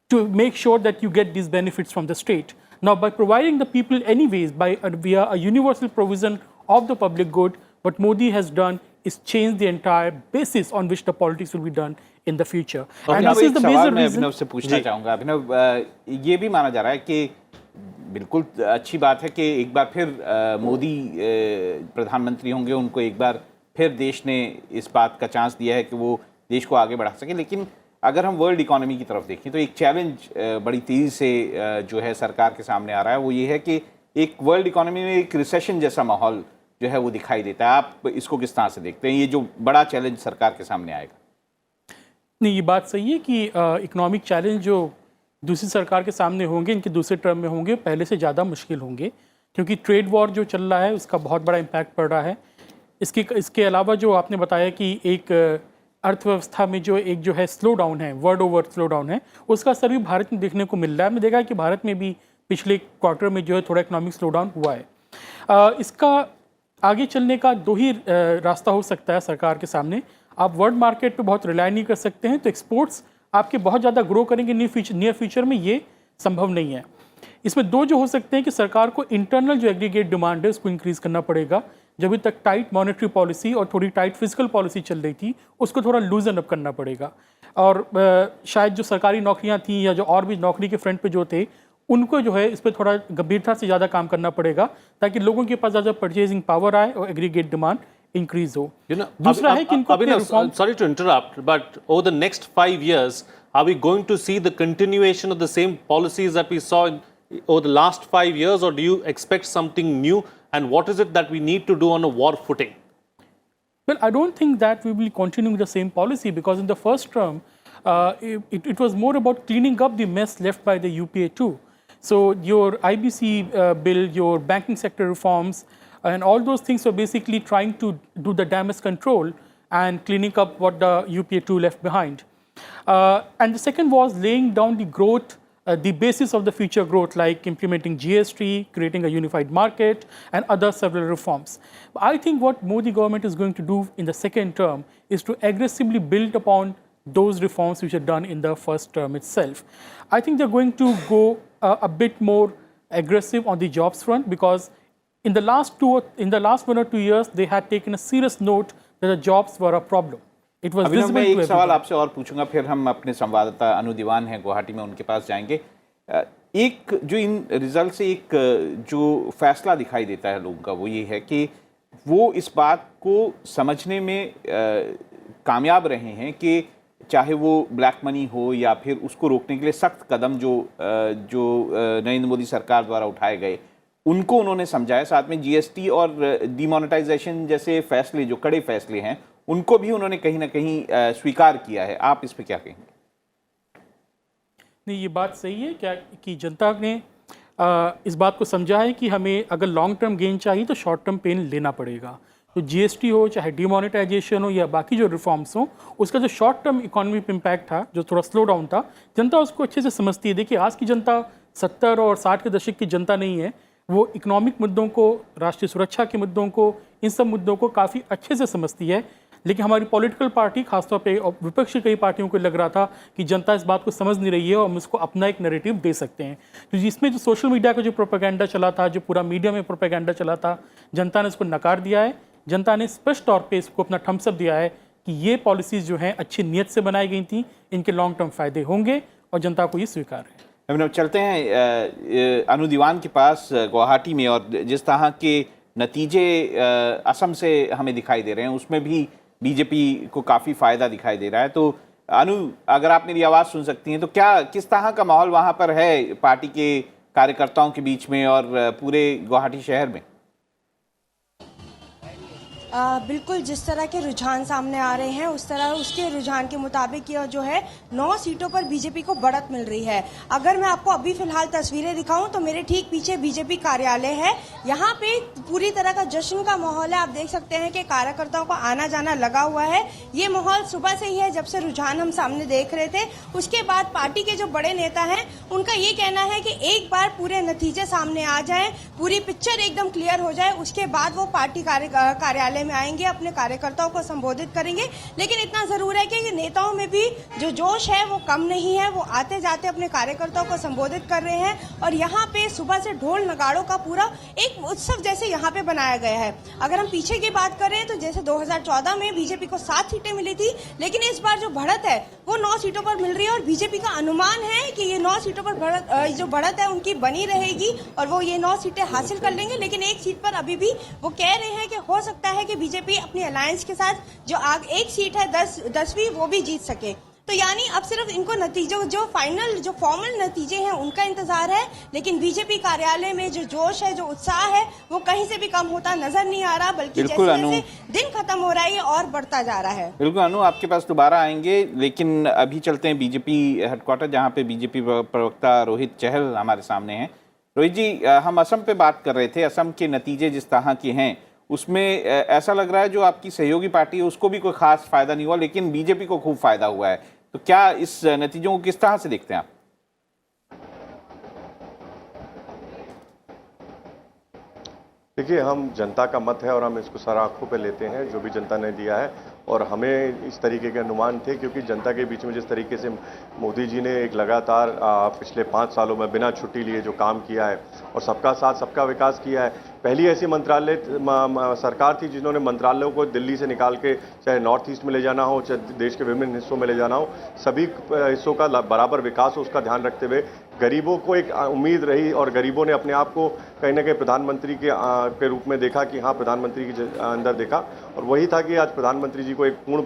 to make sure that you get these benefits from the state. Now, by providing the people anyways, via a universal provision of the public good, what Modi has done is change the entire basis on which the politics will be done in the future. And this is the major reason. अभिनव से पूछना चाहूँगा, अभिनव, ये भी माना जा रहा है कि बिल्कुल अच्छी बात है कि एक बार फिर मोदी प्रधानमंत्री होंगे, उनको एक बार फिर देश ने इस बात का चांस दिया है कि वो देश को आगे बढ़ा सके। लेकिन अगर हम वर्ल्ड इकोनॉमी की तरफ देखें तो एक चैलेंज बड़ी तेज़ी से जो है सरकार के सामने आ रहा है, वो ये है कि एक वर्ल्ड इकोनॉमी में एक रिसेशन जैसा माहौल जो है वो दिखाई देता है। आप इसको किस तरह से देखते हैं, ये जो बड़ा चैलेंज सरकार के सामने आएगा? नहीं, ये बात सही है कि इकोनॉमिक चैलेंज जो दूसरी सरकार के सामने होंगे, इनके दूसरे टर्म में होंगे, पहले से ज़्यादा मुश्किल होंगे, क्योंकि ट्रेड वॉर जो चल रहा है उसका बहुत बड़ा इम्पैक्ट पड़ रहा है। इसके अलावा जो आपने बताया कि एक अर्थव्यवस्था में जो है स्लो डाउन है, वर्ल्ड ओवर स्लो डाउन है, उसका असर भी भारत में देखने को मिल रहा है। हमने देखा कि भारत में भी पिछले क्वार्टर में जो है थोड़ा इकोनॉमिक स्लो डाउन हुआ है। इसका आगे चलने का दो ही रास्ता हो सकता है सरकार के सामने। आप वर्ल्ड मार्केट पे बहुत रिलाई नहीं कर सकते हैं, तो एक्सपोर्ट्स आपके बहुत ज़्यादा ग्रो करेंगे नियर फ्यूचर में, ये संभव नहीं है। इसमें दो जो हो सकते हैं कि सरकार को इंटरनल जो एग्रीगेट डिमांड है उसको इंक्रीज़ करना पड़ेगा। जब अभी तक टाइट मॉनेटरी पॉलिसी और थोड़ी टाइट फिजिकल पॉलिसी चल रही थी, उसको थोड़ा लूजन अप करना पड़ेगा। और शायद जो सरकारी नौकरियां थी या जो और भी नौकरी के फ्रंट पे जो थे, उनको जो है इस पर थोड़ा गंभीरता से ज़्यादा काम करना पड़ेगा, ताकि लोगों के पास ज़्यादा परचेजिंग पावर आए और एग्रीगेट डिमांड इंक्रीज हो। दूसरा है कि इनको sorry to interrupt, but over the next 5 years, are we going to see the continuation of the same policies that we saw over the last 5 years, or do you expect something new? And what is it that we need to do on a war footing? Well, I don't think that we will be continuing the same policy, because in the first term, it was more about cleaning up the mess left by the UPA too. So your IBC bill, your banking sector reforms, and all those things were basically trying to do the damage control and cleaning up what the UPA2 left behind. And the second was laying down the growth, the basis of the future growth, like implementing GST, creating a unified market, and other several reforms. I think what Modi government is going to do in the second term is to aggressively build upon those reforms which are done in the first term itself. I think they're going to go a bit more aggressive on the jobs front, because in the last 1 or 2 years, they had taken a serious note that the jobs were a problem. It was Abhinav, visible मैं to एक everyone. सवाल आपसे और पूछूंगा, फिर हम अपने संवाददाता अनु दीवान हैं गुवाहाटी में, उनके पास जाएंगे। एक जो इन रिजल्ट से एक जो फैसला दिखाई देता है लोगों का, वो ये है कि वो इस बात को समझने में कामयाब रहे हैं कि चाहे वो ब्लैक मनी हो या फिर उसको रोकने के लिए सख्त कदम जो नरेंद्र मोदी सरकार द्वारा उठाए गए, उनको उन्होंने समझाया। साथ में जीएसटी और डिमोनेटाइजेशन जैसे फैसले, जो कड़े फैसले हैं, उनको भी उन्होंने कहीं ना कहीं स्वीकार किया है। आप इस पे क्या कहेंगे? नहीं, ये बात सही है क्या कि जनता ने इस बात को समझा है कि हमें अगर लॉन्ग टर्म गेन चाहिए तो शॉर्ट टर्म पेन लेना पड़ेगा। तो जीएसटी हो, चाहे डिमोनेटाइजेशन हो, या बाकी जो रिफॉर्म्स हो, उसका जो शॉर्ट टर्म इकोनॉमी पे इम्पैक्ट था, जो थोड़ा स्लो डाउन था, जनता उसको अच्छे से समझती है। देखिए, आज की जनता 70 और 60 के दशक की जनता नहीं है। वो इकोनॉमिक मुद्दों को, राष्ट्रीय सुरक्षा के मुद्दों को, इन सब मुद्दों को काफ़ी अच्छे से समझती है। लेकिन हमारी पॉलिटिकल पार्टी, खासतौर पे और विपक्ष की कई पार्टियों को लग रहा था कि जनता इस बात को समझ नहीं रही है और हम इसको अपना एक नैरेटिव दे सकते हैं। तो जिसमें जो सोशल मीडिया का जो प्रोपेगेंडा चला था, जो पूरा मीडिया में प्रोपेगेंडा चला था, जनता ने इसको नकार दिया है। जनता ने स्पष्ट तौर पे इसको अपना थम्स अप दिया है कि ये पॉलिसीज़ जो हैं अच्छी नीयत से बनाई गई थी, इनके लॉन्ग टर्म फ़ायदे होंगे और जनता को ये स्वीकार है। अभिनव, चलते हैं अनु दीवान के पास गुवाहाटी में, और जिस तरह के नतीजे असम से हमें दिखाई दे रहे हैं, उसमें भी बीजेपी को काफ़ी फ़ायदा दिखाई दे रहा है। तो अनु, अगर आप मेरी आवाज़ सुन सकती हैं, तो किस तरह का माहौल वहाँ पर है पार्टी के कार्यकर्ताओं के बीच में और पूरे गुवाहाटी शहर में? बिल्कुल, जिस तरह के रुझान सामने आ रहे हैं, उस तरह उसके रुझान के मुताबिक यह जो है 9 सीटों पर बीजेपी को बढ़त मिल रही है। अगर मैं आपको अभी फिलहाल तस्वीरें दिखाऊं तो मेरे ठीक पीछे बीजेपी कार्यालय है। यहाँ पे पूरी तरह का जश्न का माहौल है। आप देख सकते हैं कि कार्यकर्ताओं का आना जाना लगा हुआ है। ये माहौल सुबह से ही है, जब से रुझान हम सामने देख रहे थे। उसके बाद पार्टी के जो बड़े नेता हैं, उनका ये कहना है कि एक बार पूरे नतीजे सामने आ जाए, पूरी पिक्चर एकदम क्लियर हो जाए, उसके बाद वो पार्टी कार्यालय में आएंगे, अपने कार्यकर्ताओं को संबोधित करेंगे। लेकिन इतना जरूर है कि नेताओं में भी जो जोश है वो कम नहीं है। वो आते जाते अपने कार्यकर्ताओं को संबोधित कर रहे हैं और यहाँ पे सुबह से ढोल नगाड़ों का पूरा एक उत्सव जैसे यहाँ पे बनाया गया है। अगर हम पीछे की बात करें तो जैसे 2014 में बीजेपी को 7 सीटें मिली थी, लेकिन इस बार जो बढ़त है वो 9 सीटों पर मिल रही है और बीजेपी का अनुमान है कि ये 9 सीटों पर जो बढ़त है उनकी बनी रहेगी और वो ये 9 सीटें हासिल कर लेंगे। लेकिन एक सीट पर अभी भी वो कह रहे हैं कि हो सकता है कि बीजेपी अपनी अलायंस के साथ जो एक सीट है 10वीं वो भी जीत सके। तो यानी अब सिर्फ इनको नतीजों, जो फाइनल जो फॉर्मल नतीजे हैं उनका इंतजार है। लेकिन बीजेपी कार्यालय में जो जोश है, जो उत्साह है, वो कहीं से भी कम होता नजर नहीं आ रहा, बल्कि जैसे दिन खत्म हो रहा है ये और बढ़ता जा रहा है। बिल्कुल अनु, आपके पास दोबारा आएंगे, लेकिन अभी चलते हैं बीजेपी हेडक्वार्टर, जहाँ पे बीजेपी प्रवक्ता रोहित चहल हमारे सामने हैं। रोहित जी, हम असम पे बात कर रहे थे। असम के नतीजे जिस तरह के हैं, उसमें ऐसा लग रहा है जो आपकी सहयोगी पार्टी है उसको भी कोई खास फायदा नहीं हुआ, लेकिन बीजेपी को खूब फायदा हुआ है। तो क्या इस नतीजों को किस तरह से देखते हैं आप? देखिए, हम जनता का मत है और हम इसको सर आंखों पे लेते हैं, जो भी जनता ने दिया है। और हमें इस तरीके के अनुमान थे, क्योंकि जनता के बीच में जिस तरीके से मोदी जी ने एक लगातार पिछले 5 सालों में बिना छुट्टी लिए जो काम किया है और सबका साथ सबका विकास किया है। पहली ऐसी मंत्रालय सरकार थी जिन्होंने मंत्रालयों को दिल्ली से निकाल के चाहे नॉर्थ ईस्ट में ले जाना हो, चाहे देश के विभिन्न हिस्सों में ले जाना हो, सभी हिस्सों का बराबर विकास हो, उसका ध्यान रखते हुए गरीबों को एक उम्मीद रही और गरीबों ने अपने आप को कहीं ना कहीं प्रधानमंत्री के रूप में देखा कि हाँ, प्रधानमंत्री के अंदर देखा। और वही था कि आज प्रधानमंत्री जी को एक पूर्ण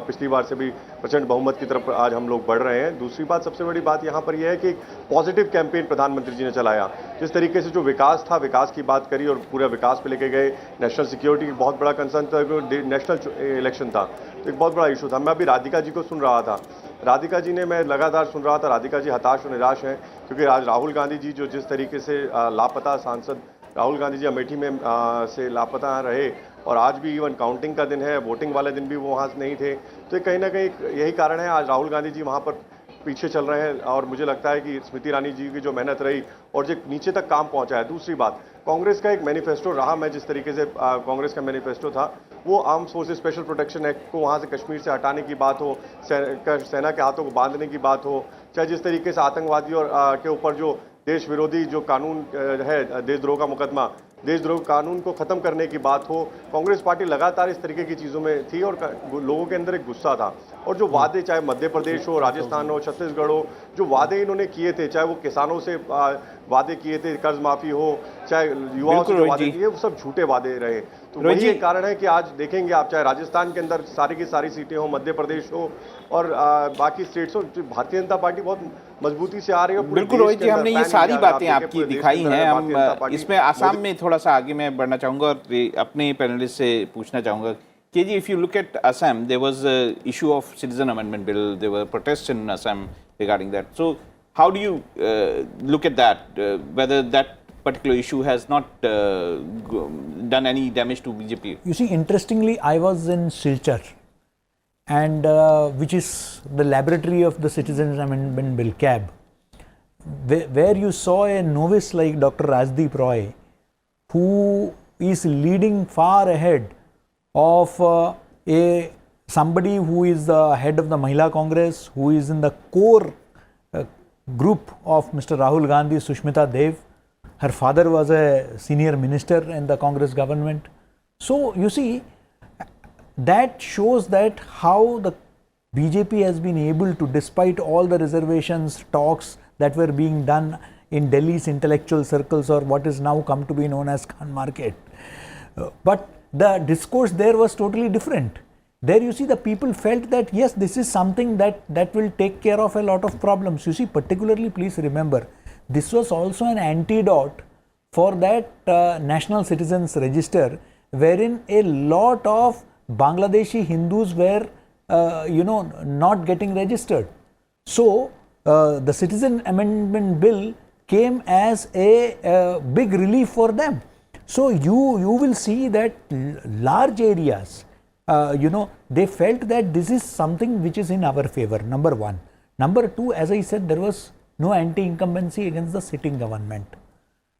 पिछली बार से भी प्रचंड बहुमत की तरफ आज हम लोग बढ़ रहे हैं। दूसरी बात, सबसे बड़ी बात यहाँ पर यह है कि एक पॉजिटिव कैंपेन प्रधानमंत्री जी ने चलाया। जिस तरीके से जो विकास था, विकास की बात करी और पूरा विकास पे लेके गए। नेशनल सिक्योरिटी बहुत बड़ा कंसर्न था, नेशनल इलेक्शन था, तो एक बहुत बड़ा इशू था। मैं अभी राधिका जी को सुन रहा था, राधिका जी ने, मैं लगातार सुन रहा था, राधिका जी हताश और निराश हैं, क्योंकि आज राहुल गांधी जी जो जिस तरीके से लापता सांसद राहुल गांधी जी अमेठी में से लापता रहे और आज भी इवन काउंटिंग का दिन है, वोटिंग वाले दिन भी वो वहाँ नहीं थे, तो कहीं ना कहीं यही कारण है आज राहुल गांधी जी वहाँ पर पीछे चल रहे हैं। और मुझे लगता है कि स्मृति ईरानी जी की जो मेहनत रही और जो नीचे तक काम पहुंचा है। दूसरी बात, कांग्रेस का एक मैनिफेस्टो रहा, मैं जिस तरीके से कांग्रेस का मैनिफेस्टो था, वो armed forces special protection act को वहाँ से कश्मीर से हटाने की बात हो, सेना के हाथों को बांधने की बात हो, चाहे जिस तरीके से आतंकवादियों के ऊपर जो देश विरोधी जो कानून है, देशद्रोह का मुकदमा, देशद्रोह कानून को खत्म करने की बात हो, कांग्रेस पार्टी लगातार इस तरीके की चीज़ों में थी और लोगों के अंदर एक गुस्सा था। और जो वादे, चाहे मध्य प्रदेश हो, राजस्थान हो, छत्तीसगढ़ हो, जो वादे इन्होंने किए थे, चाहे वो किसानों से वादे किए थे, कर्ज माफी हो, चाहे युवाओं से जो वादे किए, वो सब झूठे वादे रहे। तो वही एक कारण है कि आज देखेंगे आप, चाहे राजस्थान के अंदर सारी की सारी सीटें हो, मध्य प्रदेश हो और बाकी स्टेट्स हो, भारतीय जनता पार्टी बहुत मजबूती से आ रही है। बिल्कुल रोहित जी, हमने ये सारी बातें आपकी दिखाई हैं। हम इसमें आसाम में थोड़ा सा आगे मैं बढ़ना चाहूँगा और अपने पैनलिस्ट से पूछना चाहूँगा कि जी, if you look at Assam, there was a issue of citizen amendment bill, there were protests in Assam regarding that. So how do you look at that, whether that particular issue has not done any damage to BJP? You see, interestingly, I was in Silchar, and which is the laboratory of the Citizens Amendment Bill, CAB, where you saw a novice like Dr. Rajdeep Roy, who is leading far ahead of somebody who is the head of the Mahila Congress, who is in the core group of Mr. Rahul Gandhi, Sushmita Dev. Her father was a senior minister in the Congress government. So you see, that shows that how the BJP has been able to, despite all the reservations, talks that were being done in Delhi's intellectual circles, or what is now come to be known as Khan Market, but the discourse there was totally different. There you see, the people felt that yes, this is something that will take care of a lot of problems. You see, particularly, please remember, this was also an antidote for that National Citizens Register, wherein a lot of Bangladeshi Hindus were not getting registered. So the Citizen Amendment Bill came as a big relief for them. So you will see that large areas, they felt that this is something which is in our favor, number one. Number two, as I said, there was no anti-incumbency against the sitting government.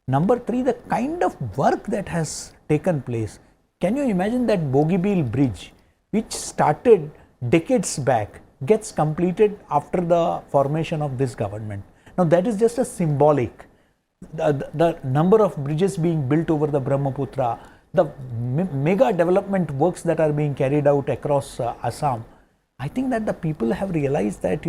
Number three, the kind of work that has taken place. Can you imagine that Bogibeel Bridge, which started decades back, gets completed after the formation of this government? Now that is just a symbolic. The number of bridges being built over the Brahmaputra, the mega development works that are being carried out across Assam, I think that the people have realized that,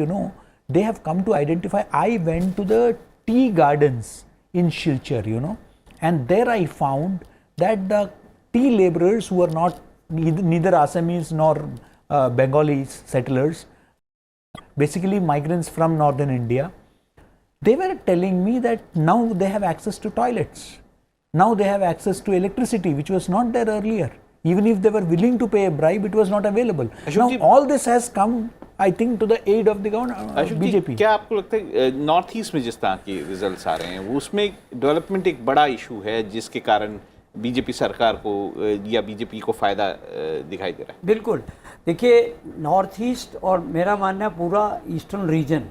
they have come to identify. I went to the tea gardens in Silchar, and there I found that the tea laborers who are not neither Assamese nor Bengalis settlers, basically migrants from northern India, they were telling me that now they have access to toilets. Now they have access to electricity, which was not there earlier. Even if they were willing to pay a bribe, it was not available. Now all this has come, I think, to the aid of the government, BJP. क्या आपको लगता है north east में जिस तरह के results आ रहे हैं, उसमें डेवलपमेंट एक बड़ा इशू है जिसके कारण बीजेपी सरकार को या बीजेपी को फायदा दिखाई दे रहा है? बिल्कुल, देखिए, नॉर्थ ईस्ट और मेरा मानना पूरा ईस्टर्न रीजन,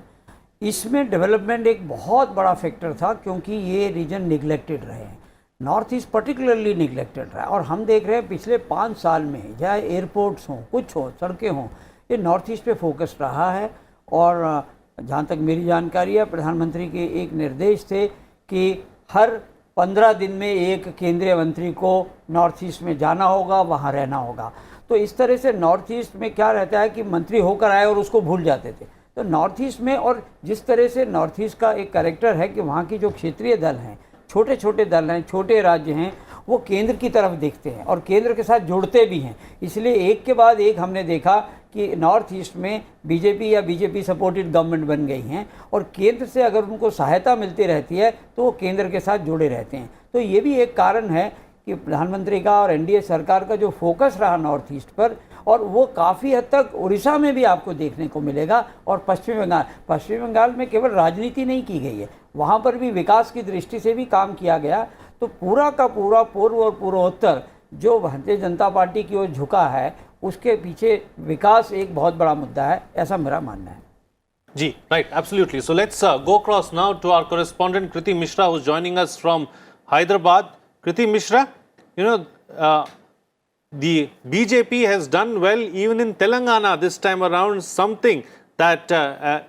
इसमें डेवलपमेंट एक बहुत बड़ा फैक्टर था, क्योंकि ये रीजन निगलेक्टेड रहे हैं. नॉर्थ ईस्ट पर्टिकुलरली निगलेक्टेड रहा है। और हम देख रहे हैं पिछले 5 साल में, चाहे एयरपोर्ट्स हों, कुछ हो, सड़कें हों, ये नॉर्थ ईस्ट पे फोकस रहा है। और जहाँ तक मेरी जानकारी है, प्रधानमंत्री के एक निर्देश थे कि हर 15 दिन में एक केंद्रीय मंत्री को नॉर्थ ईस्ट में जाना होगा, वहाँ रहना होगा। तो इस तरह से नॉर्थ ईस्ट में क्या रहता है कि मंत्री होकर आए और उसको भूल जाते थे। तो नॉर्थ ईस्ट में, और जिस तरह से नॉर्थ ईस्ट का एक कैरेक्टर है कि वहाँ की जो क्षेत्रीय दल हैं, छोटे छोटे दल हैं, छोटे राज्य हैं, वो केंद्र की तरफ देखते हैं और केंद्र के साथ जुड़ते भी हैं। इसलिए एक के बाद एक हमने देखा कि नॉर्थ ईस्ट में बीजेपी या बीजेपी सपोर्टेड गवर्नमेंट बन गई हैं और केंद्र से अगर उनको सहायता मिलती रहती है तो वो केंद्र के साथ जुड़े रहते हैं। तो ये भी एक कारण है कि प्रधानमंत्री का और एनडीए सरकार का जो फोकस रहा नॉर्थ ईस्ट पर, और वो काफ़ी हद तक उड़ीसा में भी आपको देखने को मिलेगा। और पश्चिम बंगाल में केवल राजनीति नहीं की गई है, वहाँ पर भी विकास की दृष्टि से भी काम किया गया। तो पूरा का पूरा पूर्व और पूर्वोत्तर जो भारतीय जनता पार्टी की ओर झुका है, उसके पीछे विकास एक बहुत बड़ा मुद्दा है, ऐसा मेरा मानना है। जी, right, absolutely. So let's go across now to our correspondent Kriti Mishra, who's joining us from Hyderabad. Kriti Mishra, the BJP has done well even in Telangana this time around, something that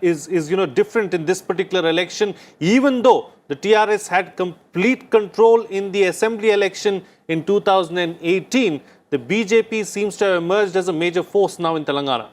is different in this particular election, even though the TRS had complete control in the assembly election in 2018. The BJP seems to have emerged as a major force now in Telangana.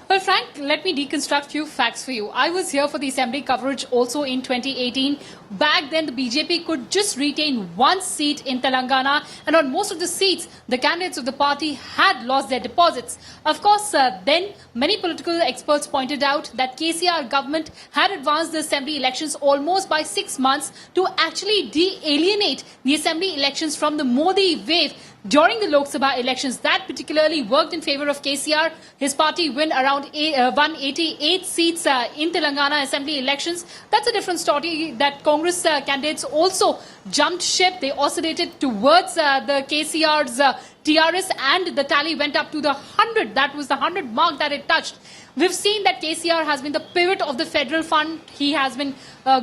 Well, Frank, let me deconstruct few facts for you. I was here for the assembly coverage also in 2018. Back then, the BJP could just retain one seat in Telangana, and on most of the seats, the candidates of the party had lost their deposits. Of course, then many political experts pointed out that KCR government had advanced the assembly elections almost by 6 months to actually de-alienate the assembly elections from the Modi wave during the Lok Sabha elections. That particularly worked in favor of KCR. His party win around 188 seats in Telangana assembly elections. That's a different story that Congress candidates also jumped ship. They oscillated towards the KCR's TRS, and the tally went up to the 100. That was the 100 mark that it touched. We've seen that KCR has been the pivot of the federal fund. He has been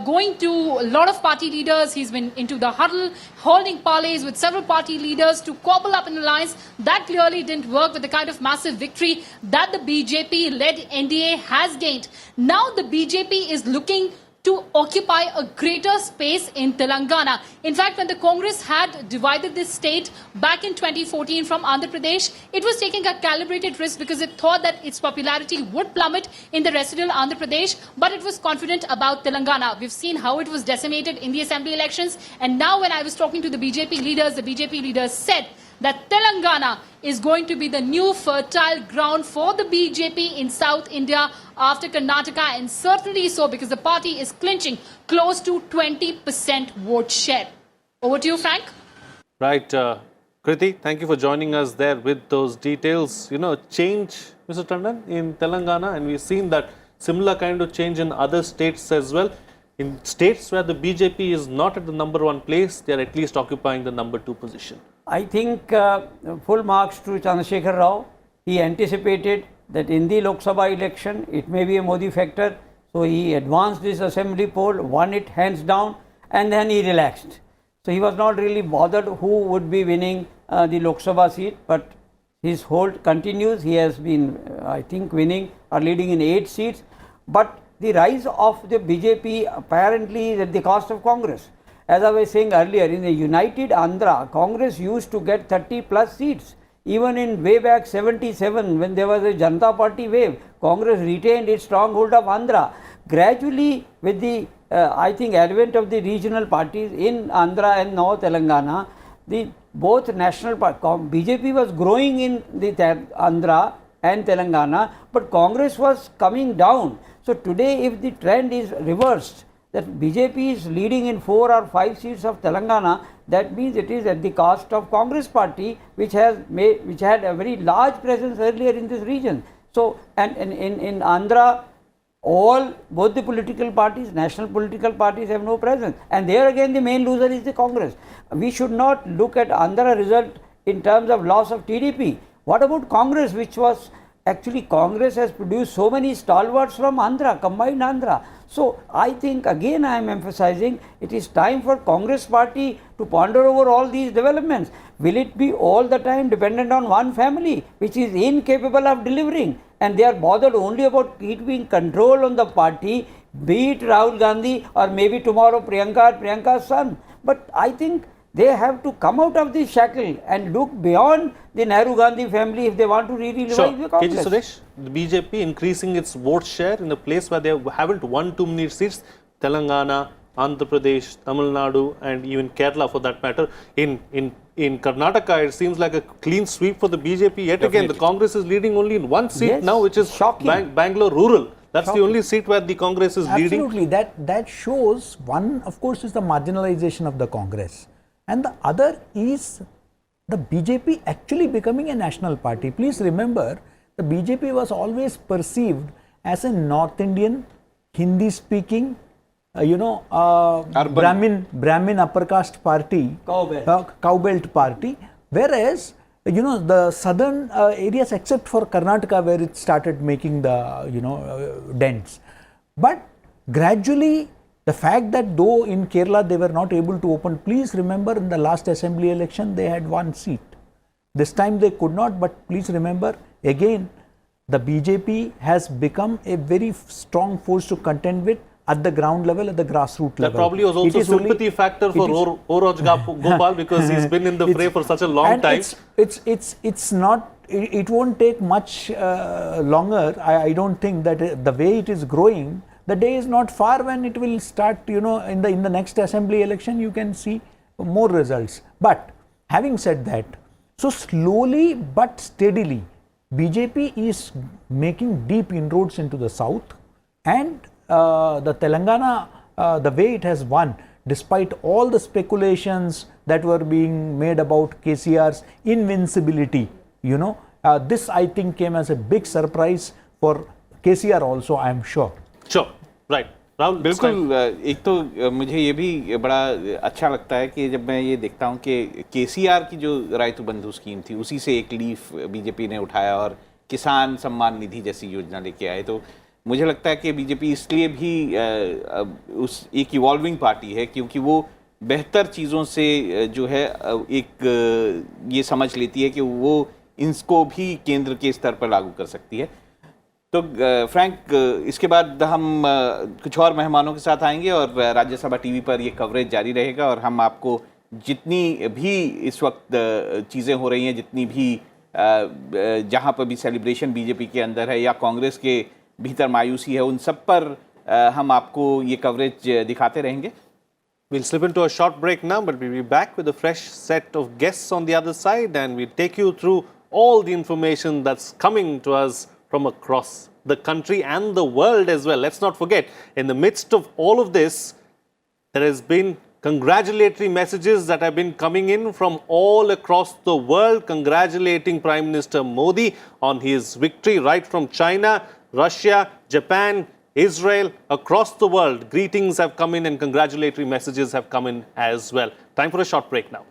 going to a lot of party leaders. He's been into the huddle, holding parleys with several party leaders to cobble up an alliance. That clearly didn't work with the kind of massive victory that the BJP-led NDA has gained. Now the BJP is looking to occupy a greater space in Telangana. In fact, when the Congress had divided this state back in 2014 from Andhra Pradesh, it was taking a calibrated risk because it thought that its popularity would plummet in the residual Andhra Pradesh, but it was confident about Telangana. We've seen how it was decimated in the assembly elections, and now when I was talking to the BJP leaders said that Telangana is going to be the new fertile ground for the BJP in South India after Karnataka, and certainly so because the party is clinching close to 20% vote share. Over to you, Frank. Right, Kriti, thank you for joining us there with those details. Change, Mr. Tandon, in Telangana, and we've seen that similar kind of change in other states as well. In states where the BJP is not at the #1 place, they are at least occupying the #2 position. I think full marks to Chandrasekhar Rao. He anticipated that in the Lok Sabha election, it may be a Modi factor. So he advanced this assembly poll, won it hands down, and then he relaxed. So he was not really bothered who would be winning the Lok Sabha seat, but his hold continues. He has been, I think, winning or leading in 8 seats. But the rise of the BJP apparently is at the cost of Congress. As I was saying earlier, in the united Andhra, Congress used to get 30 plus seats. Even in way back 77, when there was a Janata Party wave, Congress retained its stronghold of Andhra. Gradually, with the I think advent of the regional parties in Andhra and now Telangana, both national BJP was growing in the Andhra and Telangana, but Congress was coming down. So today, if the trend is reversed, that BJP is leading in 4 or 5 seats of Telangana, that means it is at the cost of Congress party, which had a very large presence earlier in this region. So, and in Andhra, both the political parties, national political parties have no presence, and there again the main loser is the Congress. We should not look at Andhra result in terms of loss of TDP. What about Congress, which was actually Congress has produced so many stalwarts from Andhra, combined Andhra. So I think again I am emphasizing it is time for Congress party to ponder over all these developments. Will it be all the time dependent on one family which is incapable of delivering, and they are bothered only about keeping control on the party, be it Rahul Gandhi or maybe tomorrow Priyanka or Priyanka's son? But I think they have to come out of this shackle and look beyond the Nehru Gandhi family if they want to really revive the KG Congress. Suresh, the BJP increasing its vote share in a place where they haven't won too many seats, Telangana, Andhra Pradesh, Tamil Nadu, and even Kerala for that matter. In Karnataka, it seems like a clean sweep for the BJP. Yet again, the Congress is leading only in one seat Yes, now, which is shocking. Bangalore Rural. That's the only seat where the Congress is leading. Absolutely, that shows, one of course is the marginalization of the Congress, and the other is the BJP actually becoming a national party. Please remember, the BJP was always perceived as a North Indian, Hindi speaking, Brahmin upper caste party, cowbelt party, whereas the southern areas except for Karnataka where it started making the dents. But gradually the fact that though in Kerala they were not able to open, please remember in the last assembly election they had one seat. This time they could not, but please remember again the BJP has become a very strong force to contend with at the ground level, at the grassroots level. That probably was also a sympathy factor for Oroj Gopal because he's been in the fray for such a long time. It's not, it won't take much longer. I don't think that the way it is growing, the day is not far when it will start, in the next assembly election you can see more results. But having said that, so slowly but steadily BJP is making deep inroads into the south, and the Telangana, the way it has won, despite all the speculations that were being made about KCR's invincibility, this I think came as a big surprise for KCR also, I am sure. Sure, right. Rahul, बिल्कुल, एक तो मुझे ये भी बड़ा अच्छा लगता है कि जब मैं ये देखता हूँ कि केसीआर की जो राइतु बंधु स्कीम थी उसी से एक लीफ बीजेपी ने उठाया और किसान सम्मान निधि जैसी योजना लेके आए, तो मुझे लगता है कि बीजेपी इसलिए भी उस एक इवॉल्विंग पार्टी है क्योंकि वो बेहतर चीज़ों से जो है एक ये समझ लेती है कि वो इनको भी केंद्र के स्तर पर लागू कर सकती है। तो फ्रैंक, इसके बाद हम कुछ और मेहमानों के साथ आएंगे और राज्यसभा टीवी पर ये कवरेज जारी रहेगा और हम आपको जितनी भी इस वक्त चीज़ें हो रही हैं, जितनी भी जहाँ पर भी सेलिब्रेशन बीजेपी के अंदर है या कांग्रेस के भीतर मायूसी है, उन सब पर हम आपको ये कवरेज दिखाते रहेंगे। We'll slip into a short break now, but we'll be back with a fresh set of guests on the other side, and we'll take you through all the information that's coming to us from across the country and the world as well. Let's not forget, in the midst of all of this, there has been congratulatory messages that have been coming in from all across the world, congratulating Prime Minister Modi on his victory, right from China, Russia, Japan, Israel, across the world. Greetings have come in and congratulatory messages have come in as well. Time for a short break now.